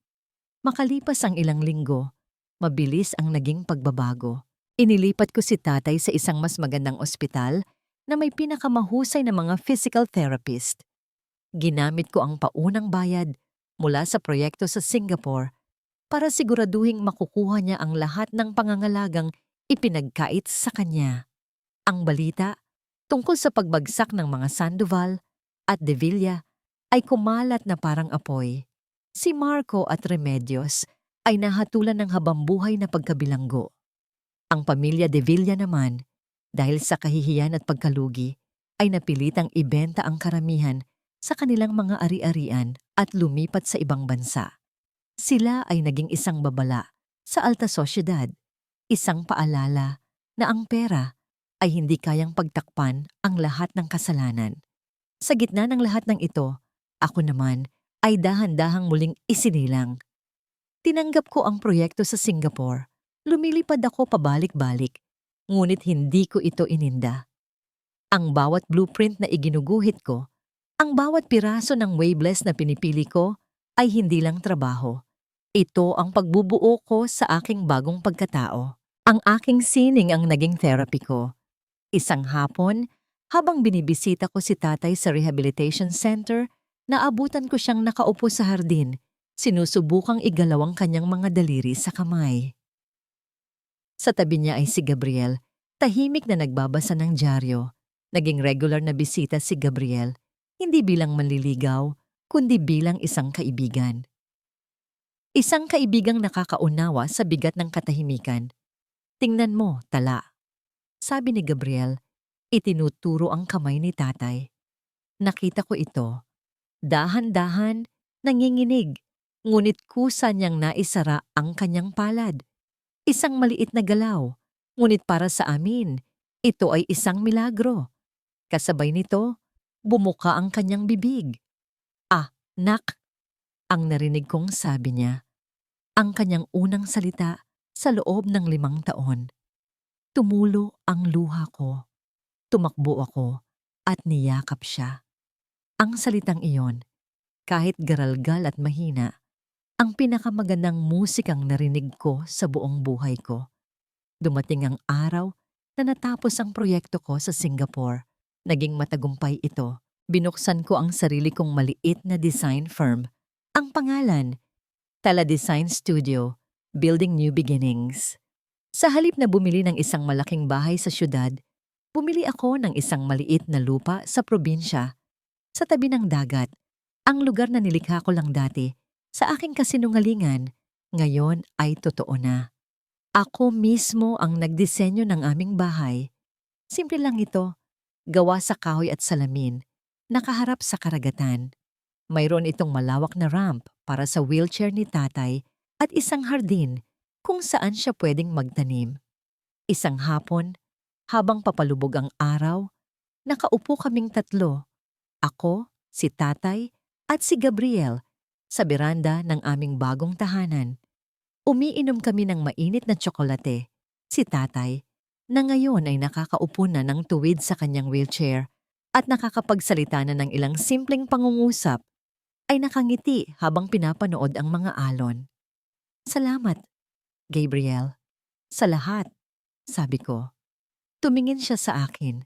[SPEAKER 1] Makalipas ang ilang linggo, mabilis ang naging pagbabago. Inilipat ko si tatay sa isang mas magandang ospital na may pinakamahusay na mga physical therapist. Ginamit ko ang paunang bayad mula sa proyekto sa Singapore para siguraduhing makukuha niya ang lahat ng pangangalagang ipinagkait sa kanya. Ang balita tungkol sa pagbagsak ng mga Sandoval at De Villa ay kumalat na parang apoy. Si Marco at Remedios ay nahatulan ng habambuhay na pagkabilanggo. Ang pamilya De Villa naman, dahil sa kahihiyan at pagkalugi, ay napilitang ibenta ang karamihan sa kanilang mga ari-arian at lumipat sa ibang bansa. Sila ay naging isang babala sa alta sosyedad, isang paalala na ang pera ay hindi kayang pagtakpan ang lahat ng kasalanan. Sa gitna ng lahat ng ito, ako naman ay dahan-dahang muling isinilang. Tinanggap ko ang proyekto sa Singapore. Lumilipad ako pabalik-balik, ngunit hindi ko ito ininda. Ang bawat blueprint na iginuguhit ko, ang bawat piraso ng waveless na pinipili ko ay hindi lang trabaho. Ito ang pagbubuo ko sa aking bagong pagkatao. Ang aking sining ang naging therapy ko. Isang hapon, habang binibisita ko si tatay sa rehabilitation center, naabutan ko siyang nakaupo sa hardin, sinusubukang igalaw ang kanyang mga daliri sa kamay. Sa tabi niya ay si Gabriel, tahimik na nagbabasa ng dyaryo. Naging regular na bisita si Gabriel, hindi bilang manliligaw, kundi bilang isang kaibigan. Isang kaibigang nakakaunawa sa bigat ng katahimikan. Tingnan mo, tala. Sabi ni Gabriel, itinuturo ang kamay ni tatay. Nakita ko ito. Dahan-dahan, nanginginig, ngunit kusa niyang naisara ang kanyang palad. Isang maliit na galaw, ngunit para sa amin, ito ay isang milagro. Kasabay nito, bumuka ang kanyang bibig. Ah, nak, ang narinig kong sabi niya. Ang kanyang unang salita sa loob ng 5 taon. Tumulo ang luha ko. Tumakbo ako at niyakap siya. Ang salitang iyon, kahit garalgal at mahina, ang pinakamagandang musikang narinig ko sa buong buhay ko. Dumating ang araw na natapos ang proyekto ko sa Singapore. Naging matagumpay ito. Binuksan ko ang sarili kong maliit na design firm. Ang pangalan, Tala Design Studio, Building New Beginnings. Sa halip na bumili ng isang malaking bahay sa syudad, bumili ako ng isang maliit na lupa sa probinsya, sa tabi ng dagat, ang lugar na nilikha ko lang dati. Sa aking kasinungalingan, ngayon ay totoo na. Ako mismo ang nagdisenyo ng aming bahay. Simple lang ito, gawa sa kahoy at salamin, nakaharap sa karagatan. Mayroon itong malawak na ramp para sa wheelchair ni tatay at isang hardin kung saan siya pwedeng magtanim. Isang hapon, habang papalubog ang araw, nakaupo kaming 3, ako, si tatay, at si Gabriel, sa beranda ng aming bagong tahanan. Umiinom kami ng mainit na tsokolate. Si tatay, na ngayon ay nakakaupo na ng tuwid sa kanyang wheelchair at nakakapagsalita na ng ilang simpleng pangungusap, ay nakangiti habang pinapanood ang mga alon. Salamat, Gabriel. Sa lahat, sabi ko. Tumingin siya sa akin.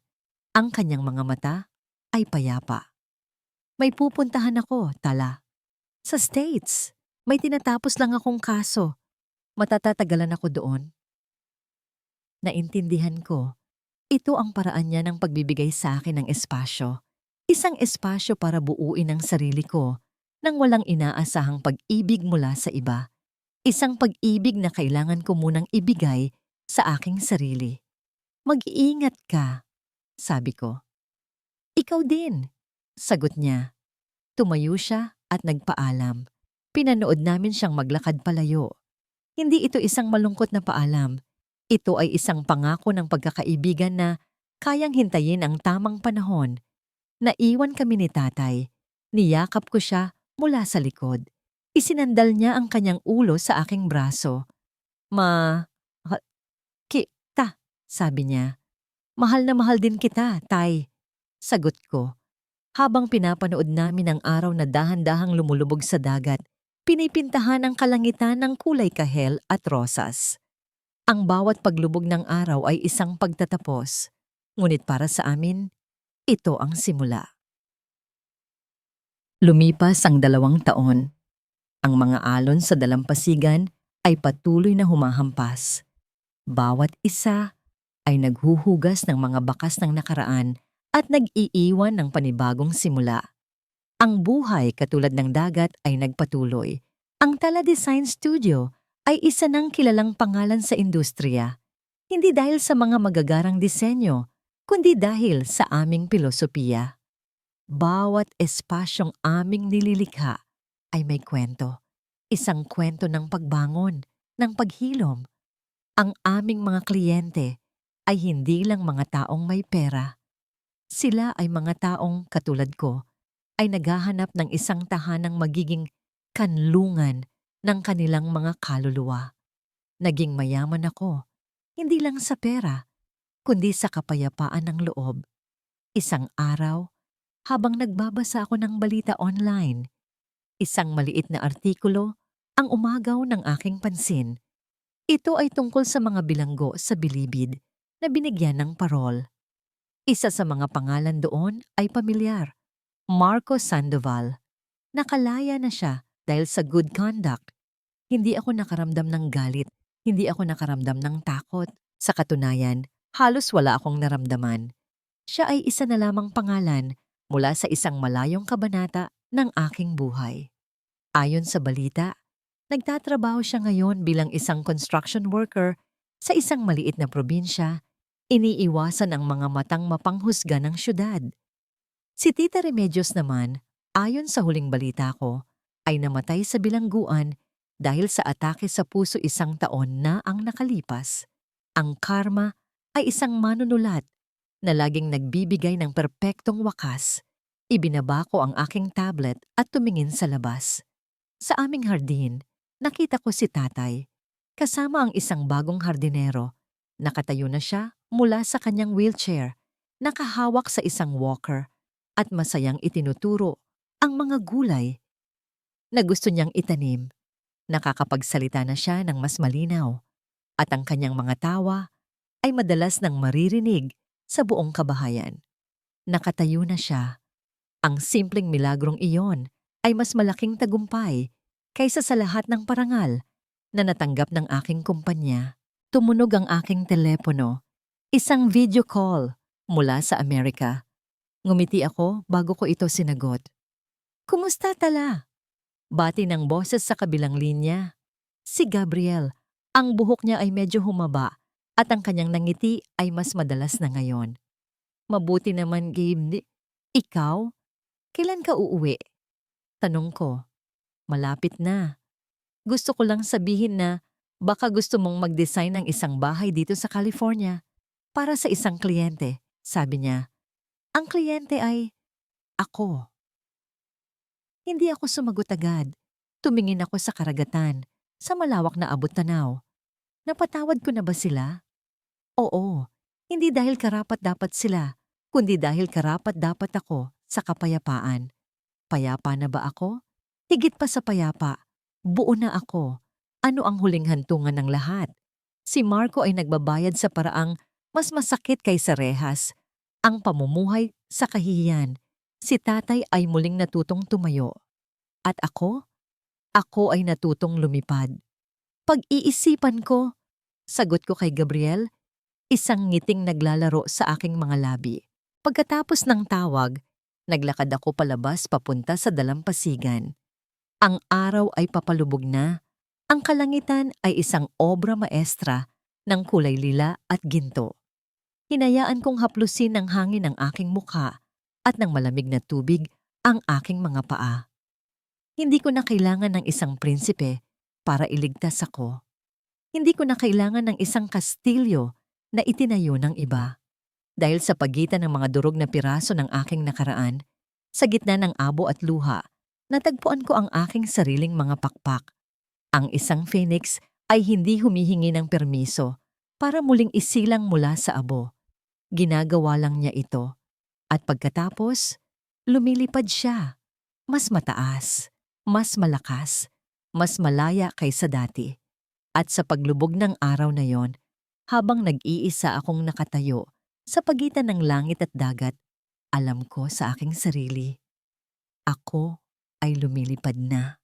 [SPEAKER 1] Ang kanyang mga mata ay payapa. May pupuntahan ako, tala. Sa States, may tinatapos lang akong kaso. Matatatagalan ako doon. Naintindihan ko, ito ang paraan niya ng pagbibigay sa akin ng espasyo. Isang espasyo para buuin ang sarili ko nang walang inaasahang pag-ibig mula sa iba. Isang pag-ibig na kailangan ko munang ibigay sa aking sarili. Mag-iingat ka, sabi ko. Ikaw din, sagot niya. Tumayo siya at nagpaalam. Pinanood namin siyang maglakad palayo. Hindi ito isang malungkot na paalam. Ito ay isang pangako ng pagkakaibigan na kayang hintayin ang tamang panahon. Naiwan kami ni tatay. Niyakap ko siya mula sa likod. Isinandal niya ang kanyang ulo sa aking braso. Kita, sabi niya. Mahal na mahal din kita, tay. Sagot ko. Habang pinapanood namin ang araw na dahan-dahang lumulubog sa dagat, pinipintahan ang kalangitan ng kulay kahel at rosas. Ang bawat paglubog ng araw ay isang pagtatapos. Ngunit para sa amin, ito ang simula. Lumipas ang 2 taon. Ang mga alon sa dalampasigan ay patuloy na humahampas. Bawat isa ay naghuhugas ng mga bakas ng nakaraan at nag-iiwan ng panibagong simula. Ang buhay katulad ng dagat ay nagpatuloy. Ang Tala Design Studio ay isa ng kilalang pangalan sa industriya, hindi dahil sa mga magagarang disenyo, kundi dahil sa aming pilosopiya. Bawat espasyong aming nililikha ay may kwento. Isang kwento ng pagbangon, ng paghilom. Ang aming mga kliyente ay hindi lang mga taong may pera. Sila ay mga taong, katulad ko, ay naghahanap ng isang tahanang magiging kanlungan ng kanilang mga kaluluwa. Naging mayaman ako, hindi lang sa pera, kundi sa kapayapaan ng loob. Isang araw, habang nagbabasa ako ng balita online, isang maliit na artikulo ang umagaw ng aking pansin. Ito ay tungkol sa mga bilanggo sa bilibid na binigyan ng parol. Isa sa mga pangalan doon ay pamilyar, Marco Sandoval. Nakalaya na siya dahil sa good conduct. Hindi ako nakaramdam ng galit, hindi ako nakaramdam ng takot. Sa katunayan, halos wala akong naramdaman. Siya ay isa na lamang pangalan mula sa isang malayong kabanata ng aking buhay. Ayon sa balita, nagtatrabaho siya ngayon bilang isang construction worker sa isang maliit na probinsya. Iniiwasan ang mga matang mapanghusga ng syudad. Si Tita Remedios naman, ayon sa huling balita ko, ay namatay sa bilangguan dahil sa atake sa puso 1 taon na ang nakalipas. Ang karma ay isang manunulat na laging nagbibigay ng perpektong wakas. Ibinaba ko ang aking tablet at tumingin sa labas. Sa aming hardin, nakita ko si tatay, kasama ang isang bagong hardinero. Nakatayo na siya mula sa kanyang wheelchair, nakahawak sa isang walker, at masayang itinuturo ang mga gulay na gusto niyang itanim. Nakakapagsalita na siya ng mas malinaw, at ang kanyang mga tawa ay madalas nang maririnig sa buong kabahayan. Nakatayo na siya. Ang simpleng milagrong iyon ay mas malaking tagumpay kaysa sa lahat ng parangal na natanggap ng aking kumpanya. Tumunog ang aking telepono. Isang video call mula sa Amerika. Ngumiti ako bago ko ito sinagot. "Kumusta, Tala?" Bati ng boses sa kabilang linya. Si Gabriel. Ang buhok niya ay medyo humaba at ang kanyang nangiti ay mas madalas na ngayon. "Mabuti naman, Gabe. Ikaw? Kailan ka uuwi?" Tanong ko. "Malapit na. Gusto ko lang sabihin na baka gusto mong mag-design ng isang bahay dito sa California para sa isang kliyente," sabi niya. Ang kliyente ay ako. Hindi ako sumagot agad. Tumingin ako sa karagatan, sa malawak na abot-tanaw. Napatawad ko na ba sila? Oo, hindi dahil karapat-dapat sila, kundi dahil karapat-dapat ako sa kapayapaan. Payapa na ba ako? Higit pa sa payapa, buo na ako. Ano ang huling hantungan ng lahat? Si Marco ay nagbabayad sa paraang mas masakit kaysa rehas. Ang pamumuhay sa kahihiyan. Si tatay ay muling natutong tumayo. At ako? Ako ay natutong lumipad. Pag-iisipan ko, sagot ko kay Gabriel, isang ngiting naglalaro sa aking mga labi. Pagkatapos ng tawag, naglakad ako palabas papunta sa dalampasigan. Ang araw ay papalubog na. Ang kalangitan ay isang obra maestra ng kulay lila at ginto. Hinayaan kong haplusin ng hangin ang aking mukha at ng malamig na tubig ang aking mga paa. Hindi ko na kailangan ng isang prinsipe para iligtas ako. Hindi ko na kailangan ng isang kastilyo na itinayo ng iba. Dahil sa pagitan ng mga durog na piraso ng aking nakaraan, sa gitna ng abo at luha, natagpuan ko ang aking sariling mga pakpak. Ang isang phoenix ay hindi humihingi ng permiso para muling isilang mula sa abo. Ginagawa lang niya ito. At pagkatapos, Lumilipad siya. Mas mataas, mas malakas, mas malaya kaysa dati. At sa paglubog ng araw na yon, habang nag-iisa akong nakatayo sa pagitan ng langit at dagat, alam ko sa aking sarili, ako ay lumilipad na.